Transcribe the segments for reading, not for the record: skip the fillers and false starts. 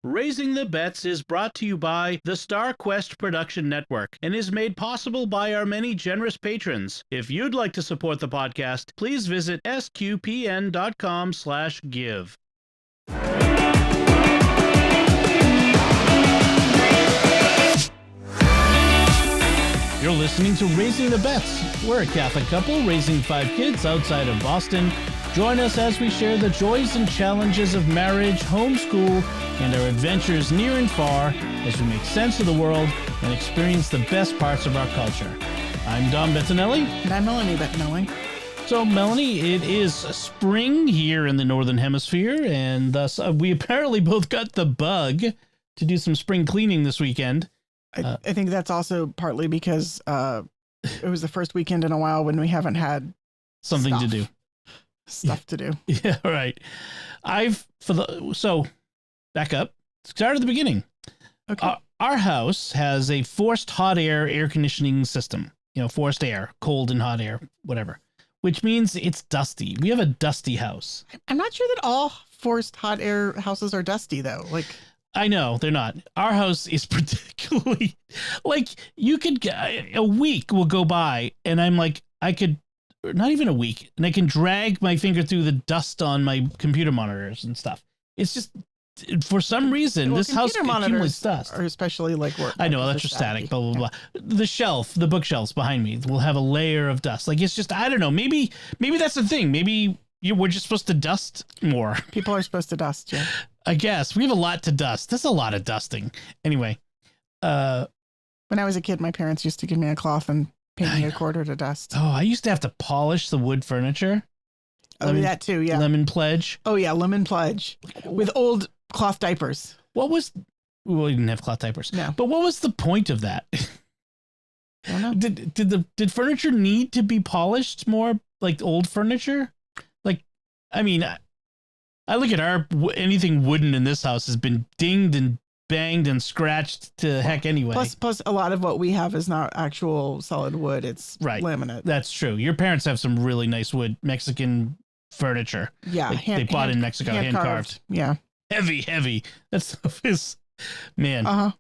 Raising the Bets is brought to you by the Star Quest Production Network and is made possible by our many generous patrons. If you'd like to support the podcast, please visit sqpn.com/give. You're listening to Raising the Bets. We're a Catholic couple raising 5 kids outside of Boston. Join us as we share the joys and challenges of marriage, homeschool, and our adventures near and far as we make sense of the world and experience the best parts of our culture. I'm Dom Bettinelli. And I'm Melanie Bettinelli. So, Melanie, it is spring here in the Northern Hemisphere, and thus we apparently both got the bug to do some spring cleaning this weekend. I think that's also partly because it was the first weekend in a while when we haven't had something to do. Stuff to do. Yeah, right. So back up. Start at the beginning. Okay. Our house has a forced hot air conditioning system. You know, forced air, cold and hot air, whatever. Which means it's dusty. We have a dusty house. I'm not sure that all forced hot air houses are dusty, though. I know they're not. Our house is particularly you could a week will go by and I'm like, I could not even a week and I can drag my finger through the dust on my computer monitors and stuff. It's just for some reason this house accumulates dust. Or especially I know electrostatic, blah, blah, blah. The bookshelves behind me will have a layer of dust. It's just, I don't know. Maybe that's the thing. Maybe we're just supposed to dust more. People are supposed to dust, yeah. I guess we have a lot to dust. That's a lot of dusting. Anyway, when I was a kid, my parents used to give me a cloth and paint me a quarter to dust. Oh, I used to have to polish the wood furniture. That too, yeah. Lemon Pledge. Oh yeah, Lemon Pledge with old cloth diapers. Well, we didn't have cloth diapers. No. But what was the point of that? I don't know. Did furniture need to be polished more like old furniture? I mean, I look at anything wooden in this house has been dinged and banged and scratched to heck anyway. Plus a lot of what we have is not actual solid wood. It's laminate. That's true. Your parents have some really nice wood, Mexican furniture. Yeah. They bought in Mexico, hand carved. Yeah. Heavy. That stuff is, man. Uh-huh.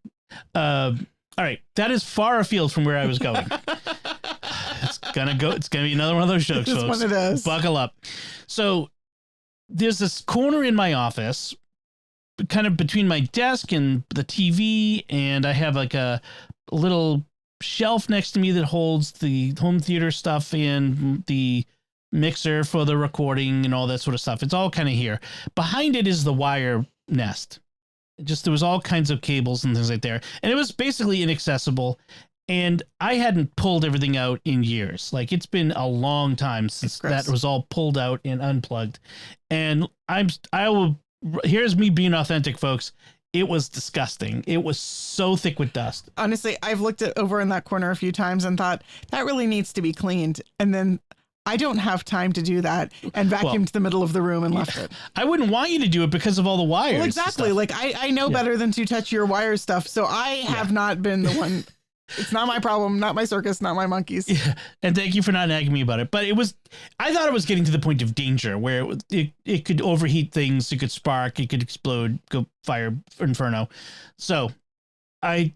All right. That is far afield from where I was going. It's gonna be another one of those jokes, folks. One of those. Buckle up. So there's this corner in my office, kind of between my desk and the TV, and I have a little shelf next to me that holds the home theater stuff and the mixer for the recording and all that sort of stuff. It's all kind of here. Behind it is the wire nest. There was all kinds of cables and things like there. And it was basically inaccessible. And I hadn't pulled everything out in years. It's been a long time since that was all pulled out and unplugged. And here's me being authentic, folks. It was disgusting. It was so thick with dust. Honestly, I've looked over in that corner a few times and thought that really needs to be cleaned. And then I don't have time to do that and vacuumed the middle of the room and left it. I wouldn't want you to do it because of all the wires. Well, exactly. I know better than to touch your wire stuff. So I have not been the one. It's not my problem, not my circus, not my monkeys. Yeah. And thank you for not nagging me about it. But I thought it was getting to the point of danger where it could overheat things, it could spark, it could explode, go fire inferno. So I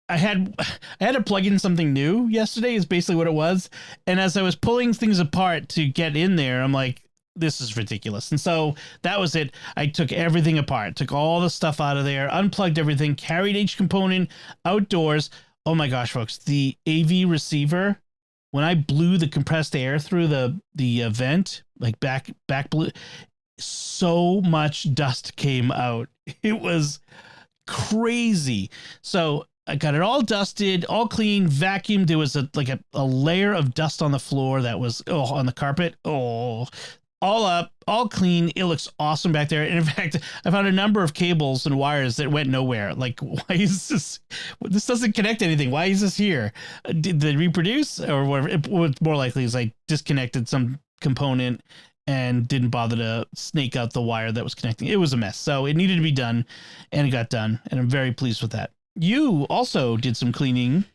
had to plug in something new yesterday is basically what it was. And as I was pulling things apart to get in there, I'm like, this is ridiculous. And so that was it. I took everything apart, took all the stuff out of there, unplugged everything, carried each component outdoors. Oh my gosh, folks, the AV receiver, when I blew the compressed air through the vent, back blew, so much dust came out. It was crazy. So I got it all dusted, all clean, vacuumed. There was a layer of dust on the floor that was on the carpet. All up, all clean. It looks awesome back there. And in fact, I found a number of cables and wires that went nowhere. Why is this? This doesn't connect to anything. Why is this here? Did they reproduce or whatever? What's more likely is I disconnected some component and didn't bother to snake out the wire that was connecting. It was a mess. So it needed to be done, and it got done. And I'm very pleased with that. You also did some cleaning,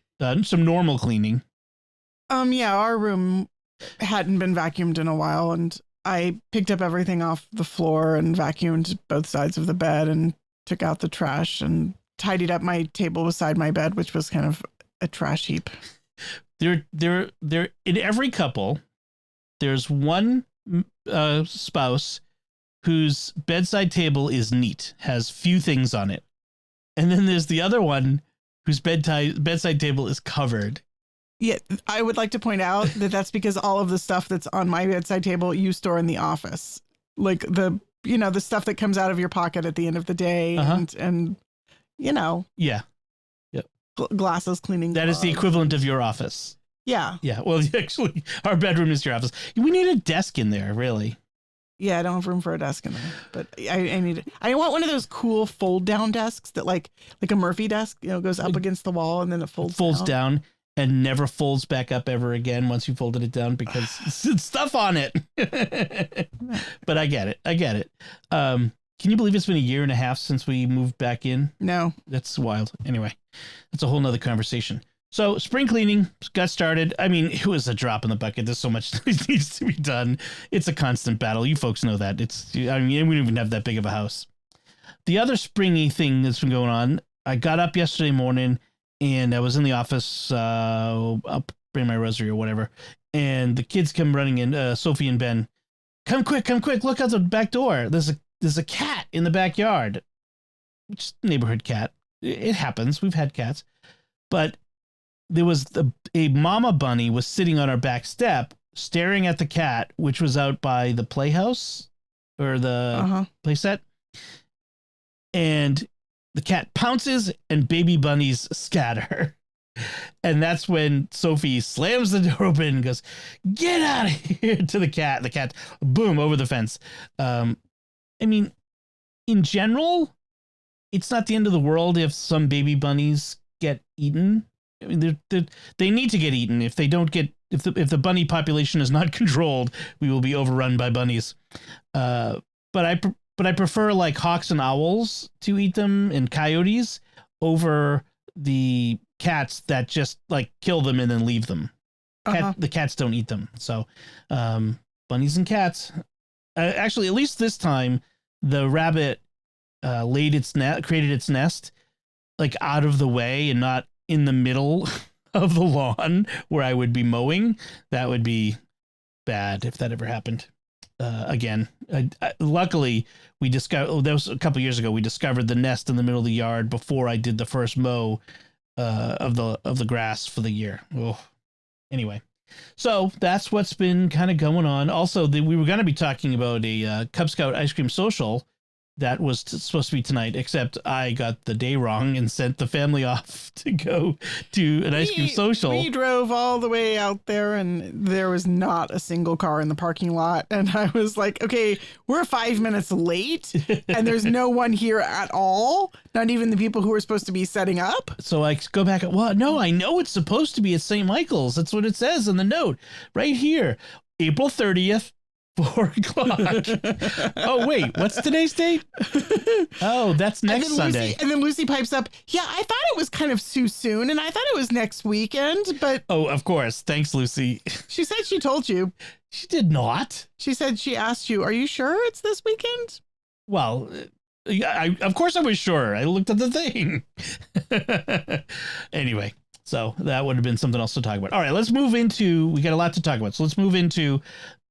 some normal cleaning. Yeah, our room hadn't been vacuumed in a while, and I picked up everything off the floor and vacuumed both sides of the bed and took out the trash and tidied up my table beside my bed, which was kind of a trash heap. There in every couple, there's one spouse whose bedside table is neat, has few things on it. And then there's the other one whose bedside table is covered. Yeah, I would like to point out that that's because all of the stuff that's on my bedside table you store in the office. Like the stuff that comes out of your pocket at the end of the day and Yeah. Yep. Glasses, cleaning. That is the equivalent of your office. Yeah. Yeah. Well, actually, our bedroom is your office. We need a desk in there, really. Yeah, I don't have room for a desk in there, but I want one of those cool fold down desks that like a Murphy desk, goes up against the wall and then it folds down and never folds back up ever again once you folded it down because it's stuff on it. But I get it. Can you believe it's been 1.5 years since we moved back in? No. That's wild. Anyway, that's a whole nother conversation. So spring cleaning got started. I mean, it was a drop in the bucket. There's so much that needs to be done. It's a constant battle. You folks know that. We don't even have that big of a house. The other springy thing that's been going on, I got up yesterday morning and I was in the office. I'll bring my rosary or whatever. And the kids come running in, Sophie and Ben. Come quick. Look out the back door. There's a cat in the backyard. Just neighborhood cat. It happens. We've had cats. But there was a mama bunny was sitting on our back step staring at the cat, which was out by the playhouse or the playset. And the cat pounces and baby bunnies scatter. And that's when Sophie slams the door open and goes, "Get out of here," to the cat. The cat, boom, over the fence. I mean, in general, it's not the end of the world if some baby bunnies get eaten. I mean, they need to get eaten. If they don't get, if the bunny population is not controlled, we will be overrun by bunnies. But I prefer like hawks and owls to eat them and coyotes over the cats that just like kill them and then leave them. The cats don't eat them. So, bunnies and cats. Actually, at least this time, the rabbit created its nest like out of the way and not in the middle of the lawn where I would be mowing. That would be bad if that ever happened again. Luckily, we discovered that was a couple years ago. We discovered the nest in the middle of the yard before I did the first mow of the grass for the year. Oh, anyway. So that's what's been kind of going on. Also, we were going to be talking about a Cub Scout ice cream social that was supposed to be tonight, except I got the day wrong and sent the family off to go to an ice cream social. We drove all the way out there and there was not a single car in the parking lot. And I was like, okay, we're 5 minutes late and there's no one here at all. Not even the people who were supposed to be setting up. So I go back. Well, no, I know it's supposed to be at St. Michael's. That's what it says in the note right here. April 30th. 4 o'clock. Oh, wait, what's today's date? Oh, that's next Sunday. And then Lucy pipes up, yeah, I thought it was kind of too soon, and I thought it was next weekend, but... Oh, of course. Thanks, Lucy. She said she told you. She did not. She said she asked you, are you sure it's this weekend? Well, of course I was sure. I looked at the thing. Anyway, so that would have been something else to talk about. All right, let's move into... We got a lot to talk about, so let's move into...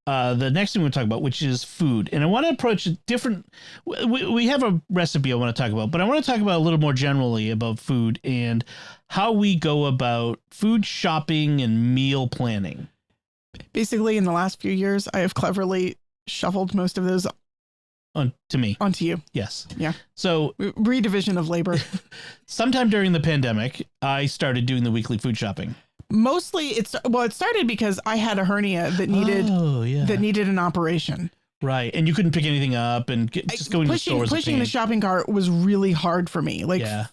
the next thing we're talking about, which is food. And I want to approach it different. We have a recipe I want to talk about, but I want to talk about a little more generally about food and how we go about food shopping and meal planning. Basically, in the last few years, I have cleverly shuffled most of those onto you. Yes. Yeah. So redivision of labor. Sometime during the pandemic, I started doing the weekly food shopping. Mostly it started because I had a hernia that needed an operation. Right. And you couldn't pick anything up and just going to the stores. Pushing the shopping cart was really hard for me,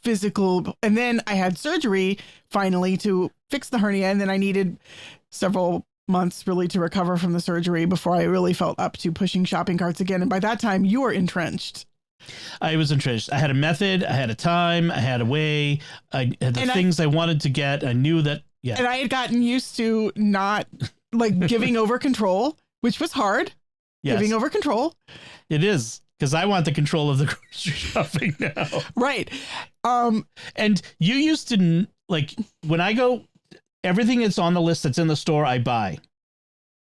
physical. And then I had surgery finally to fix the hernia. And then I needed several months really to recover from the surgery before I really felt up to pushing shopping carts again. And by that time you were entrenched. I was entrenched. I had a method. I had a time. I had a way. I had the things I wanted to get. I knew that. Yeah. And I had gotten used to not giving over control, which was hard. Yes. Giving over control. It is. because I want the control of the grocery shopping now. Right. And you used to, like, when I go, everything that's on the list that's in the store, I buy.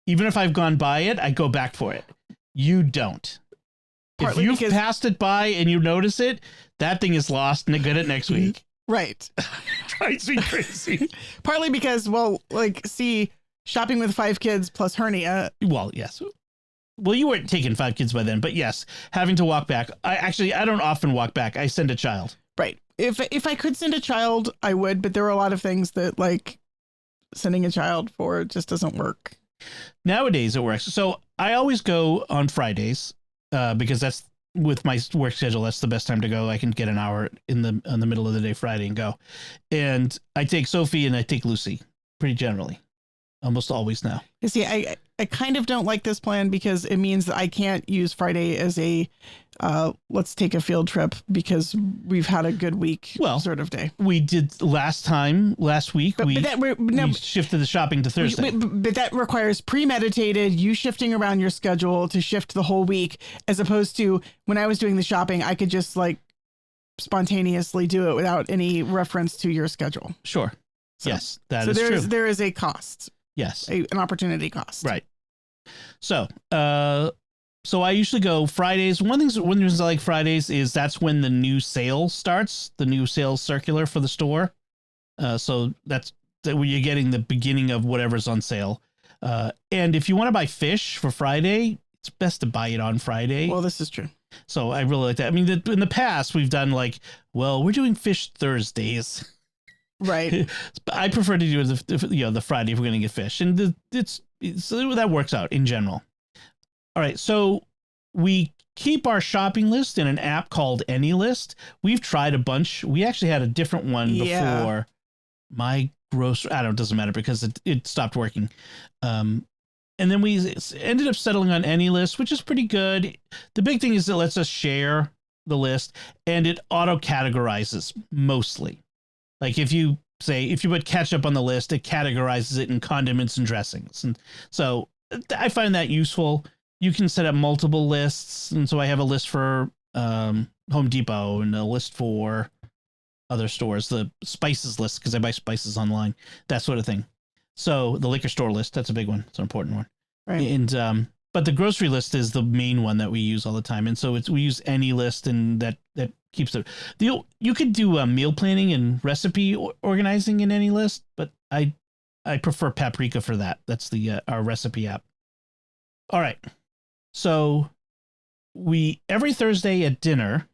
Even if I've gone by it, I go back for it. You don't. Partly if you've passed it by and you notice it, that thing is lost and get it next week. Right. Drives me crazy. Partly because, well, like, see, shopping with 5 kids plus hernia. Well, yes. Well, you weren't taking 5 kids by then, but yes, having to walk back. I don't often walk back. I send a child. Right. If I could send a child, I would, but there are a lot of things that, like, sending a child for just doesn't work. Nowadays it works. So I always go on Fridays because that's, with my work schedule, that's the best time to go. I can get an hour in the middle of the day Friday and go. And I take Sophie and I take Lucy pretty generally. Almost always now. You see, I kind of don't like this plan because it means that I can't use Friday as a let's take a field trip because we've had a good week sort of day. We did last week. But we shifted the shopping to Thursday. But that requires premeditated, you shifting around your schedule to shift the whole week, as opposed to when I was doing the shopping, I could just like spontaneously do it without any reference to your schedule. Sure. So, yes, that is true. There is a cost. Yes. An opportunity cost. Right. So I usually go Fridays. One of the reasons I like Fridays is that's when the new sale starts, the new sales circular for the store. So that's when you're getting the beginning of whatever's on sale. And if you want to buy fish for Friday, it's best to buy it on Friday. Well, this is true. So I really like that. I mean, in the past, we've done like, well, we're doing fish Thursdays. Right. I prefer to do the Friday if we're going to get fish, and so that works out in general. All right, so we keep our shopping list in an app called AnyList. We've tried a bunch. We actually had a different one before my grocery. I don't. It doesn't matter because it stopped working. And then we ended up settling on AnyList, which is pretty good. The big thing is it lets us share the list, and it auto categorizes mostly. Like if you put ketchup on the list, it categorizes it in condiments and dressings. And so I find that useful. You can set up multiple lists. And so I have a list for Home Depot and a list for other stores, the spices list, because I buy spices online, that sort of thing. So the liquor store list, that's a big one. It's an important one. Right. And but the grocery list is the main one that we use all the time. And so we use AnyList, and that keeps it. You could do meal planning and recipe organizing in AnyList, but I prefer Paprika for that. That's our recipe app. All right. So every Thursday at dinner,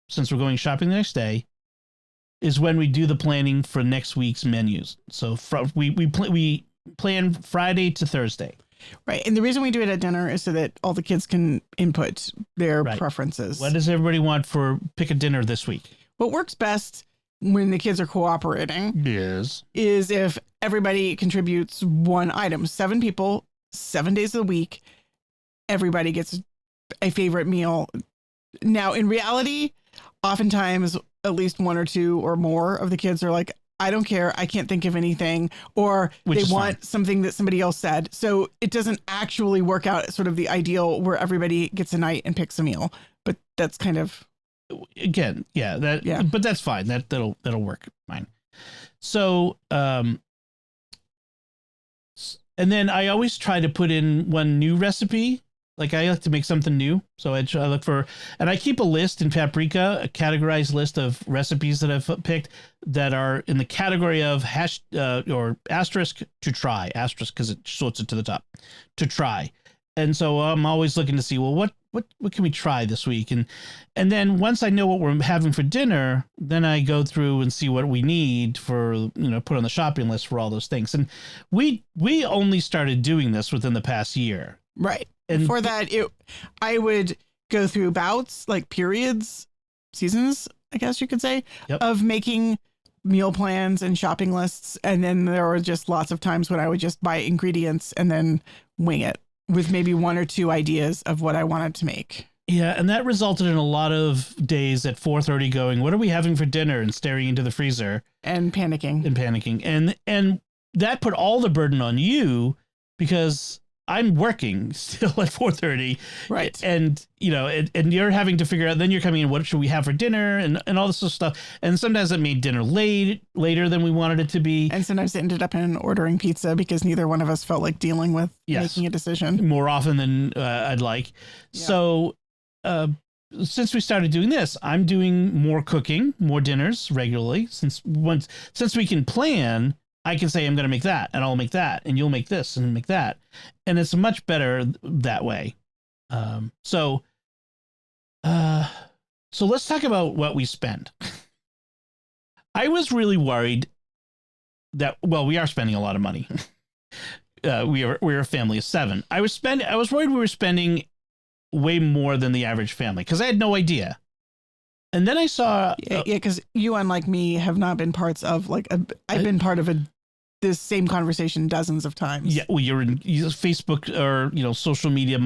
since we're going shopping the next day, is when we do the planning for next week's menus. So we plan Friday to Thursday. Right. And the reason we do it at dinner is so that all the kids can input their preferences. What does everybody want for pick a dinner this week? What works best when the kids are cooperating is if everybody contributes one item. 7 people, 7 days of the week, everybody gets a favorite meal. Now, in reality, oftentimes at least 1 or 2 or more of the kids are like, I don't care. I can't think of anything. Or they want something that somebody else said. So it doesn't actually work out as sort of the ideal where everybody gets a night and picks a meal. But that's kind of. Again, but that's fine. That'll work fine. So, and then I always try to put in one new recipe. Like I like to make something new. So I look for, and I keep a list in Paprika, a categorized list of recipes that I've picked that are in the category of or asterisk to try, asterisk because it sorts it to the top, to try. And so I'm always looking to see, well, what can we try this week? And then once I know what we're having for dinner, then I go through and see what we need for, put on the shopping list for all those things. And we only started doing this within the past year. Right. And before that, I would go through bouts, like periods, seasons, I guess you could say, of making meal plans and shopping lists. And then there were just lots of times when I would just buy ingredients and then wing it with maybe 1 or 2 ideas of what I wanted to make. Yeah, and that resulted in a lot of days at 4:30 going, what are we having for dinner? And staring into the freezer. And panicking. And that put all the burden on you because I'm working still at 4:30. Right. And, and you're having to figure out, then you're coming in, what should we have for dinner and all this sort of stuff. And sometimes it made dinner later than we wanted it to be. And sometimes it ended up in ordering pizza because neither one of us felt like dealing with making a decision. More often than I'd like. Yeah. So since we started doing this, I'm doing more cooking, more dinners regularly. Since we can plan, I can say I'm going to make that, and I'll make that, and you'll make this and make that. And it's much better that way. So let's talk about what we spend. I was really worried that, we are spending a lot of money. We're a family of 7. I was worried we were spending way more than the average family because I had no idea. And then I saw, because you, unlike me, have not been parts of I've been part of this same conversation dozens of times. Yeah, well, you're in Facebook or social media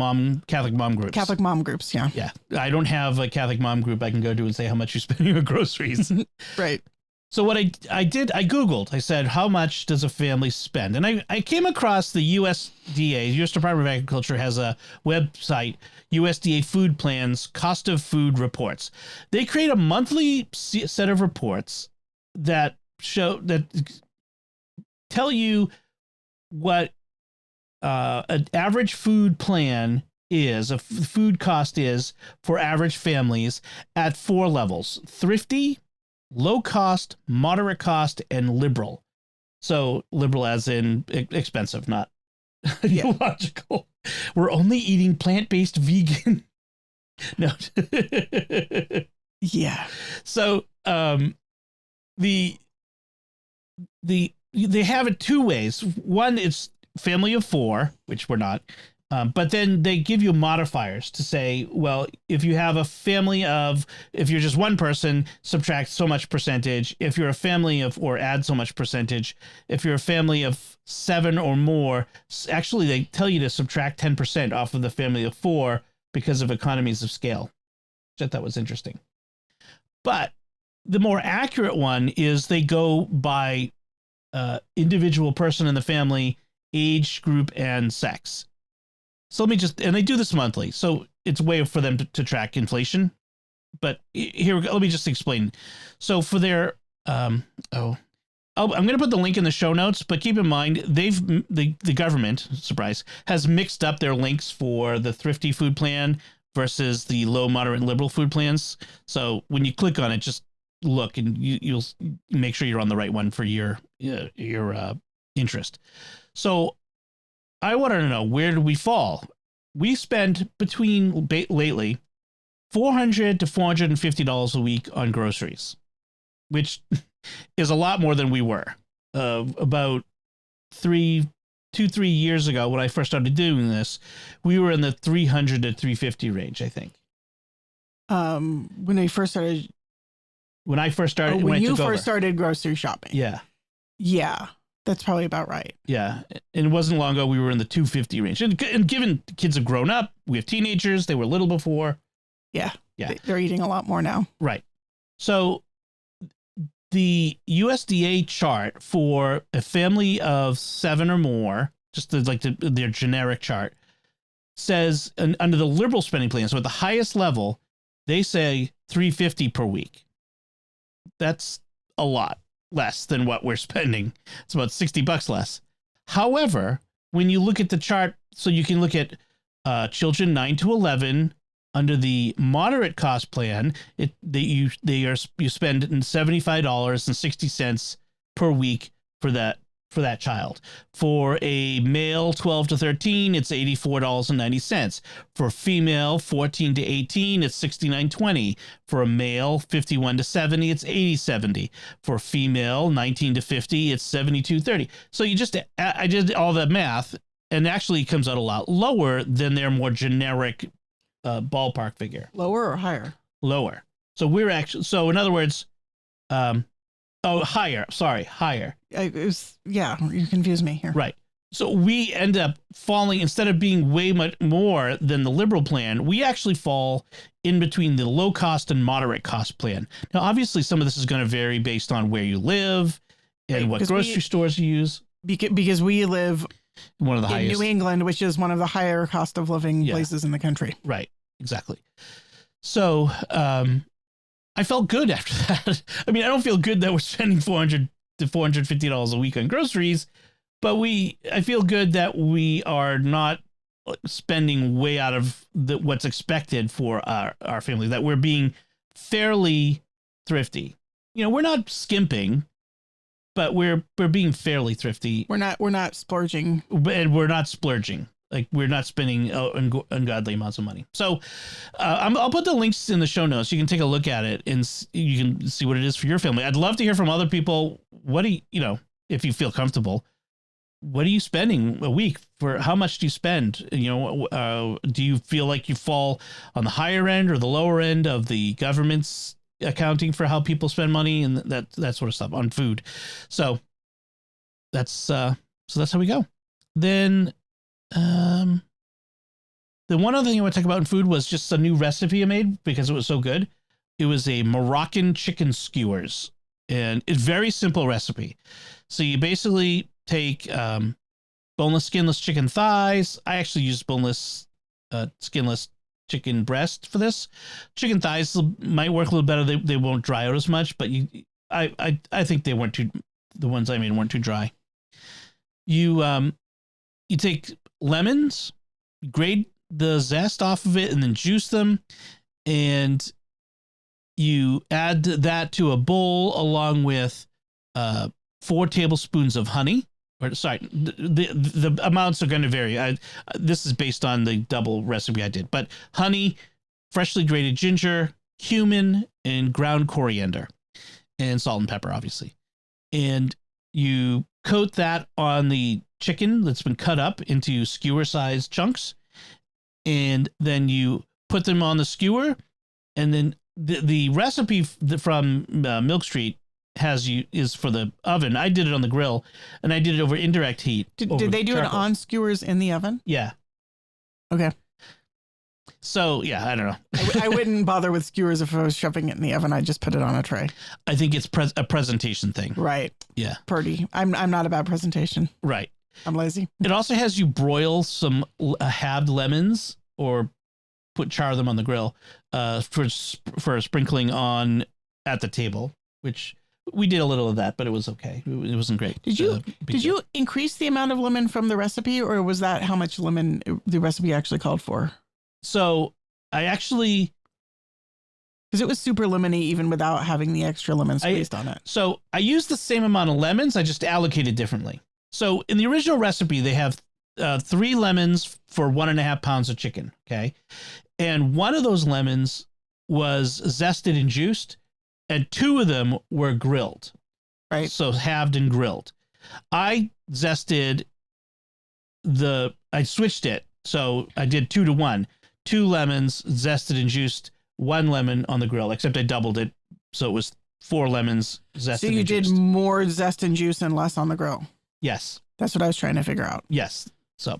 Catholic mom groups. Catholic mom groups, yeah. Yeah, I don't have a Catholic mom group I can go to and say how much you're spending on groceries. Right. So what I did, I Googled. I said, how much does a family spend? And I came across the USDA, U.S. Department of Agriculture, has a website, USDA Food Plans, Cost of Food Reports. They create a monthly set of reports that tell you what an average food plan is, a food cost is for average families at 4 levels: thrifty, low cost, moderate cost, and liberal. So liberal as in expensive, not ideological. We're only eating plant-based vegan. No. Yeah. So they have it 2 ways. One, it's family of 4, which we're not. But then they give you modifiers to say, well, if you have a family if you're just one person, subtract so much percentage. If you're a family of, or add so much percentage. If you're a family of 7 or more, actually they tell you to subtract 10% off of the family of 4 because of economies of scale, which I thought was interesting. But the more accurate one is they go by individual person in the family, age group, and sex. So and they do this monthly, so it's a way for them to track inflation. But here, let me just explain. So for their, I'm going to put the link in the show notes, but keep in mind, the government, surprise, has mixed up their links for the thrifty food plan versus the low, moderate, and liberal food plans. So when you click on it, just look and you'll make sure you're on the right one for your interest. So I wanted to know, where do we fall? We spend lately $400 to $450 a week on groceries, which is a lot more than we were. About 3 years ago, when I first started doing this, we were in the $300 to $350 range, I think. When you first started grocery shopping. Yeah. Yeah. That's probably about right. Yeah. And it wasn't long ago we were in the $250 range. And given kids have grown up, we have teenagers, they were little before. Yeah. Yeah. They're eating a lot more now. Right. So the USDA chart for a family of 7 or more, just their generic chart, says under the liberal spending plan, so at the highest level, they say $350 per week. That's a lot less than what we're spending. It's about $60 less. However, when you look at the chart, so you can look at children 9 to 11 under the moderate cost plan, you spend $75.60 per week for that child. For a male 12 to 13, it's $84.90. For female 14 to 18, it's $69.20. For a male 51 to 70, it's $80.70. For female 19 to 50, it's $72.30. So I did all the math, and actually it comes out a lot lower than their more generic ballpark figure. Lower or higher? Lower. So in other words, higher. Sorry, higher. You confused me here. Right. So we end up falling, instead of being way much more than the liberal plan, we actually fall in between the low cost and moderate cost plan. Now, obviously, some of this is going to vary based on where you live and what grocery stores you use. Because we live one of the in highest. New England, which is one of the higher cost of living places in the country. Right. Exactly. So I felt good after that. I mean, I don't feel good that we're spending $400 to $450 a week on groceries, but I feel good that we are not spending way out of what's expected for our family, that we're being fairly thrifty. You know, we're not skimping, but we're being fairly thrifty. We're not splurging. And we're not splurging. Like, we're not spending ungodly amounts of money. So I'll put the links in the show notes. You can take a look at it and you can see what it is for your family. I'd love to hear from other people. What do you know, if you feel comfortable, what are you spending a week for? How much do you spend? You know, do you feel like you fall on the higher end or the lower end of the government's accounting for how people spend money and that sort of stuff on food? So that's how we go. Then the one other thing I want to talk about in food was just a new recipe I made because it was so good. It was a Moroccan chicken skewers, and it's a very simple recipe. So you basically take boneless, skinless chicken thighs. I actually use boneless, skinless chicken breast for this. Chicken thighs might work a little better. They won't dry out as much, but I think they weren't too. The ones I made weren't too dry. You take lemons, grate the zest off of it, and then juice them, and you add that to a bowl along with 4 tablespoons of honey. Or sorry, the amounts are going to vary. This is based on the double recipe I did, but honey, freshly grated ginger, cumin, and ground coriander, and salt and pepper, obviously. And you coat that on the chicken that's been cut up into skewer-sized chunks, and then you put them on the skewer, and then the recipe from Milk Street is for the oven. I did it on the grill, and I did it over indirect heat. Did they do charcoal. It on skewers in the oven? Yeah. Okay. So, yeah, I don't know. I wouldn't bother with skewers if I was shoving it in the oven. I'd just put it on a tray. I think it's a presentation thing. Right. Yeah. Pretty. I'm not about presentation. Right. I'm lazy. It also has you broil some halved lemons or char them on the grill for sprinkling on at the table, which we did a little of that, but it was okay. It wasn't great. Did you increase the amount of lemon from the recipe, or was that how much lemon the recipe actually called for? So I actually, because it was super lemony even without having the extra lemon squeezed on it. So I used the same amount of lemons. I just allocated differently. So in the original recipe, they have 3 lemons for 1.5 pounds of chicken. Okay. And one of those lemons was zested and juiced, and 2 of them were grilled. Right. So halved and grilled. I switched it. So I did 2 to 1, 2 lemons zested and juiced, 1 lemon on the grill, except I doubled it. So it was 4 lemons zested. So you did more zest and juice and less on the grill. Yes. That's what I was trying to figure out. Yes. So,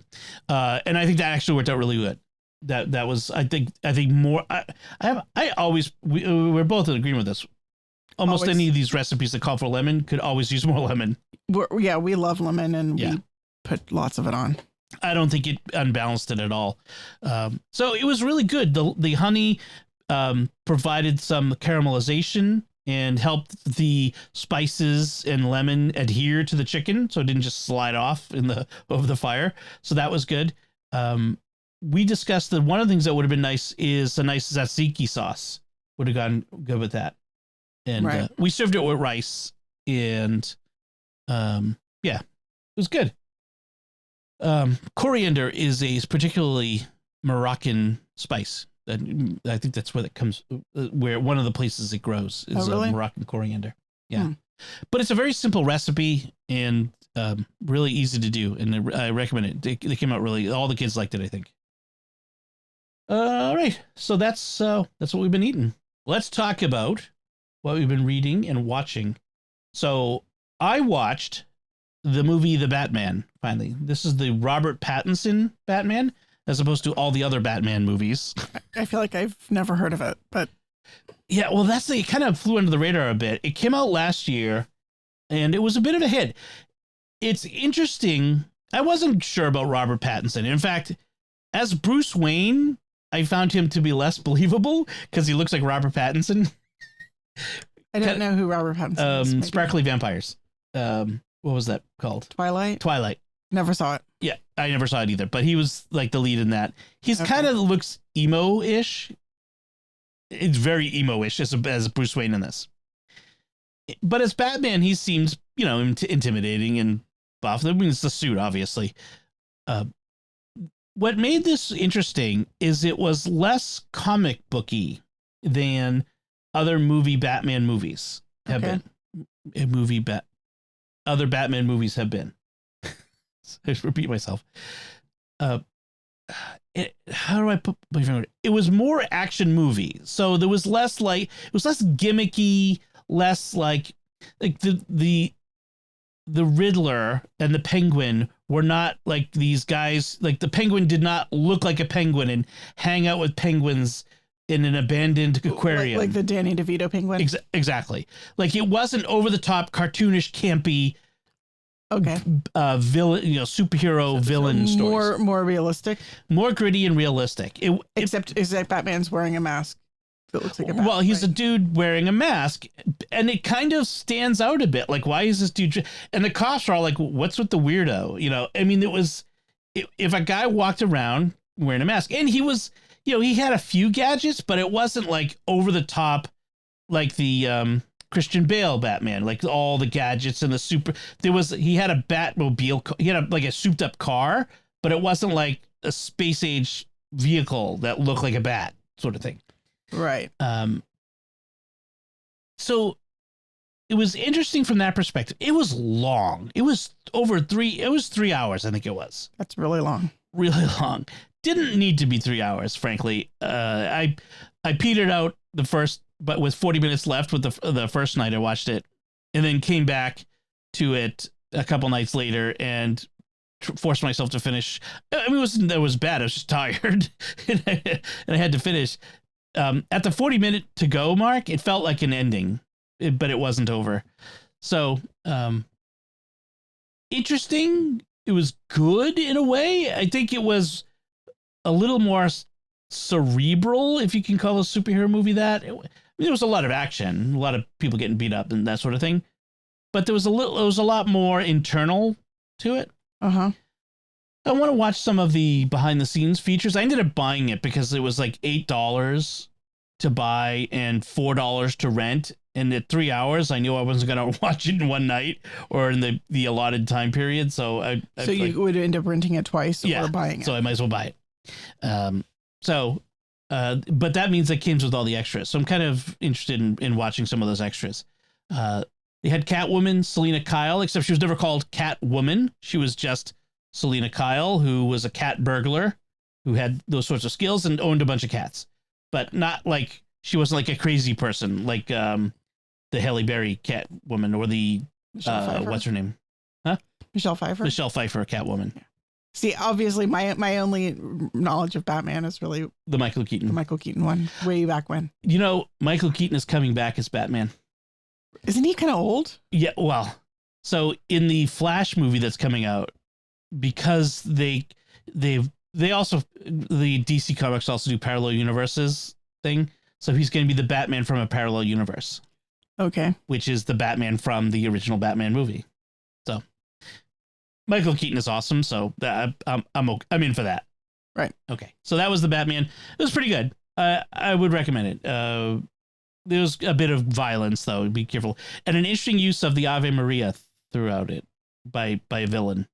and I think that actually worked out really good. That was, I think more, we're both in agreement with this. Almost any of these recipes that call for lemon could always use more lemon. We love lemon, and we put lots of it on. I don't think it unbalanced it at all. So it was really good. The honey provided some caramelization and helped the spices and lemon adhere to the chicken, so it didn't just slide off over the fire. So that was good. We discussed that one of the things that would have been nice is a nice tzatziki sauce. Would have gone good with that. And we served it with rice, and it was good. Coriander is a particularly Moroccan spice. I think that's where it comes, where one of the places it grows is Moroccan coriander. Yeah. But it's a very simple recipe and really easy to do. And I recommend it. They came out really, all the kids liked it, I think. All right. So that's what we've been eating. Let's talk about what we've been reading and watching. So I watched the movie The Batman, finally. This is the Robert Pattinson Batman, as opposed to all the other Batman movies. I feel like I've never heard of it, but... Yeah, well, it kind of flew under the radar a bit. It came out last year, and it was a bit of a hit. It's interesting I wasn't sure about Robert Pattinson. In fact, as Bruce Wayne, I found him to be less believable because he looks like Robert Pattinson. I don't know who Robert Pattinson is. Sparkly Vampires. What was that called? Twilight. Never saw it. Yeah, I never saw it either, but he was like the lead in that. He's kind of looks emo-ish. It's very emo-ish as Bruce Wayne in this. But as Batman, he seems, intimidating and buff. I mean, it's the suit, obviously. What made this interesting is it was less comic booky than other Batman movies have been. Other Batman movies have been. I just repeat myself. How do I put my finger? It was more action movie, so there was less less gimmicky, less like the Riddler and the Penguin were not like these guys. Like the Penguin did not look like a penguin and hang out with penguins in an abandoned aquarium, like the Danny DeVito penguin. Exactly. Like it wasn't over the top, cartoonish, campy. Villain, superhero villain stories. More realistic, more gritty and realistic. Except Batman's wearing a mask. It looks like a bat, well, he's a dude wearing a mask, and it kind of stands out a bit. Like, why is this dude? And the cops are all like, "What's with the weirdo?" I mean, if a guy walked around wearing a mask, and he was, he had a few gadgets, but it wasn't like over the top, like the Christian Bale Batman, like all the gadgets and he had a Batmobile, he had a souped up car, but it wasn't like a space age vehicle that looked like a bat sort of thing. Right. So it was interesting from that perspective. It was long. It was 3 hours. I think it was. That's really long. Really long. Didn't need to be 3 hours, frankly. I petered out but with 40 minutes left with the first night I watched it, and then came back to it a couple nights later and forced myself to finish. I mean, it was bad. I was just tired and I had to finish. At the 40-minute to go mark, it felt like an ending, but it wasn't over. So, interesting. It was good in a way. I think it was a little more cerebral, if you can call a superhero movie that. There was a lot of action, a lot of people getting beat up and that sort of thing, but it was a lot more internal to it. I want to watch some of the behind the scenes features. I ended up buying it because it was like $8 to buy and $4 to rent. And at 3 hours, I knew I wasn't going to watch it in one night or in the allotted time period. So you would end up renting it twice or buying it. So I might as well buy it. But that means it comes with all the extras. So I'm kind of interested in watching some of those extras. They had Catwoman, Selena Kyle, except she was never called Catwoman. She was just Selena Kyle, who was a cat burglar who had those sorts of skills and owned a bunch of cats, but not like she wasn't like a crazy person like the Halle Berry Catwoman or the what's her name? Michelle Pfeiffer Catwoman. Yeah. See, obviously, my only knowledge of Batman is really the Michael Keaton one, way back when. Michael Keaton is coming back as Batman. Isn't he kind of old? Yeah, well, so in the Flash movie that's coming out, because they also, the DC Comics also do parallel universes thing, so he's going to be the Batman from a parallel universe. Okay. Which is the Batman from the original Batman movie. So Michael Keaton is awesome, so I'm in for that. Right. Okay. So that was the Batman. It was pretty good. I would recommend it. There was a bit of violence, though. Be careful. And an interesting use of the Ave Maria throughout it by a villain.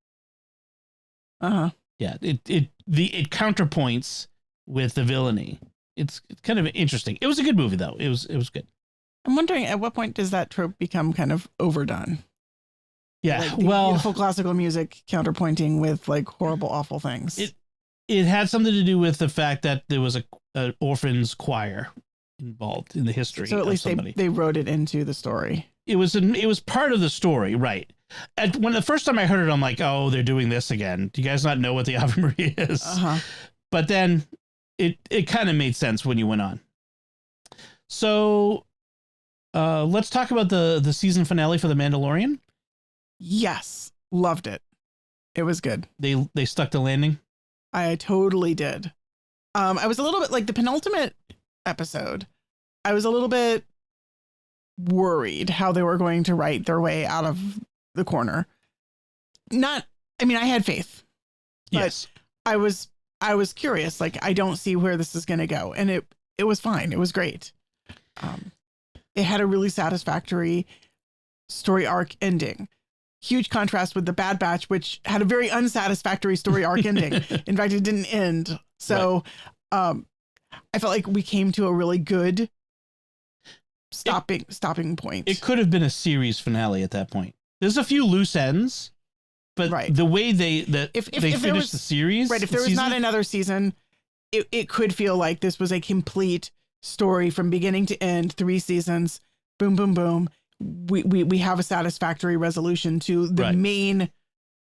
Yeah. It counterpoints with the villainy. It's kind of interesting. It was a good movie, though. It was good. I'm wondering, at what point does that trope become kind of overdone? Yeah, like beautiful classical music counterpointing with like horrible, awful things. It had something to do with the fact that there was an orphans choir involved in the history. So at least they wrote it into the story. It was part of the story, right? When the first time I heard it, I'm like, oh, they're doing this again. Do you guys not know what the Ave Maria is? But then it kind of made sense when you went on. So let's talk about the season finale for The Mandalorian. Yes. Loved it. It was good. They stuck the landing. I totally did. I was a little bit like the penultimate episode. I was a little bit worried how they were going to write their way out of the corner. I had faith. Yes. I was curious. Like, I don't see where this is going to go. And it was fine. It was great. It had a really satisfactory story arc ending. Huge contrast with the Bad Batch, which had a very unsatisfactory story arc ending. In fact, it didn't end. So I felt like we came to a really good stopping point. It could have been a series finale at that point. There's a few loose ends, but the way they finished the series. Right. If there was not another season, it could feel like this was a complete story from beginning to end, 3 seasons, boom, boom, boom. We have a satisfactory resolution to the main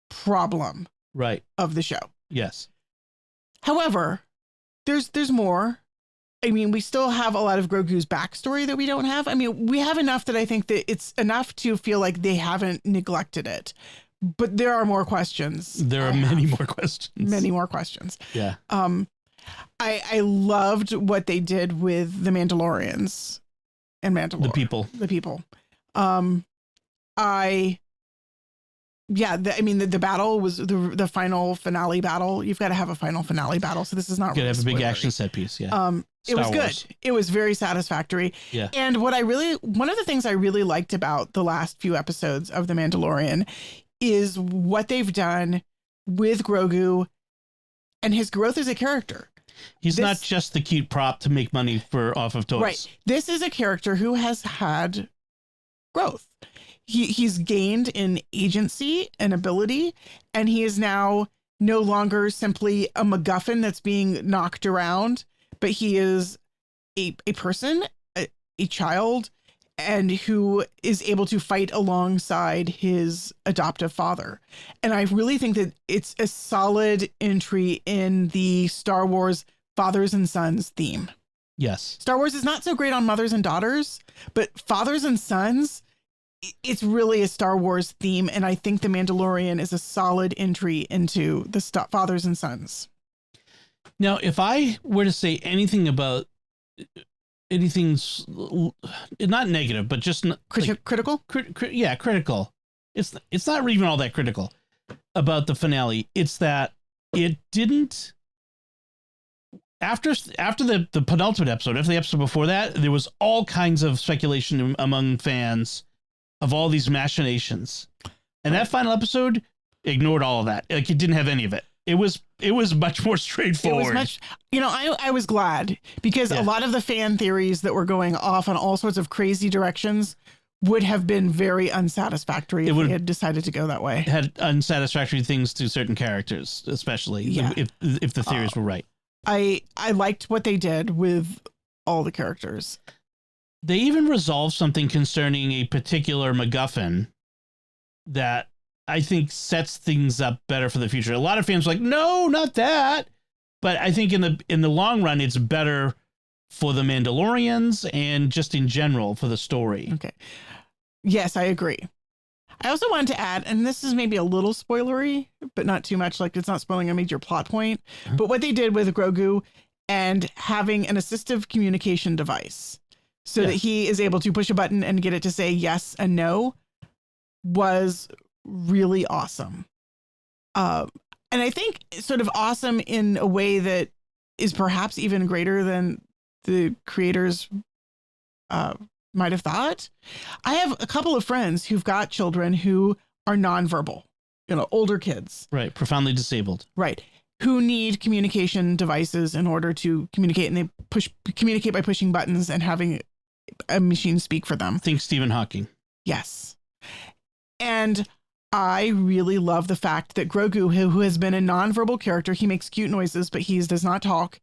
problem of the show. Yes. However, there's more. I mean, we still have a lot of Grogu's backstory that we don't have. I mean, we have enough that I think that it's enough to feel like they haven't neglected it. But there are more questions. There are many more questions. Many more questions. Yeah. I loved what they did with the Mandalorians and Mandalore. The people. The battle was the final finale battle. You've got to have a final finale battle. So this is not really have a big action set piece. Yeah. It was good. It was very satisfactory. Yeah. And one of the things I really liked about the last few episodes of The Mandalorian is what they've done with Grogu and his growth as a character. He's not just the cute prop to make money off of toys. Right. This is a character who has had growth. He's gained in agency and ability, and he is now no longer simply a MacGuffin that's being knocked around, but he is a person, a child, and who is able to fight alongside his adoptive father. And I really think that it's a solid entry in the Star Wars fathers and sons theme. Yes. Star Wars is not so great on mothers and daughters, but fathers and sons, it's really a Star Wars theme. And I think The Mandalorian is a solid entry into the fathers and sons. Now, if I were to say anything about anything, not negative, but just critical. Critical. It's not even all that critical about the finale. It's that it didn't. After the penultimate episode, after the episode before that, there was all kinds of speculation among fans of all these machinations, and that final episode ignored all of that. Like, it didn't have any of it. It was much more straightforward. It was much, I was glad because a lot of the fan theories that were going off on all sorts of crazy directions would have been very unsatisfactory if they had decided to go that way. Had unsatisfactory things to certain characters, especially if the theories were right. I liked what they did with all the characters. They even resolved something concerning a particular MacGuffin that I think sets things up better for the future. A lot of fans are like, no, not that. But I think in the long run, it's better for the Mandalorians and just in general for the story. Okay. Yes, I agree. I also wanted to add, and this is maybe a little spoilery, but not too much. Like, it's not spoiling a major plot point. Uh-huh. But what they did with Grogu and having an assistive communication device so that he is able to push a button and get it to say yes and no was really awesome. And I think sort of awesome in a way that is perhaps even greater than the creators might have thought. I have a couple of friends who've got children who are nonverbal, older kids. Right. Profoundly disabled. Right. Who need communication devices in order to communicate, and they communicate by pushing buttons and having a machine speak for them. Think Stephen Hawking. Yes. And I really love the fact that Grogu, who has been a nonverbal character, he makes cute noises, but he does not talk,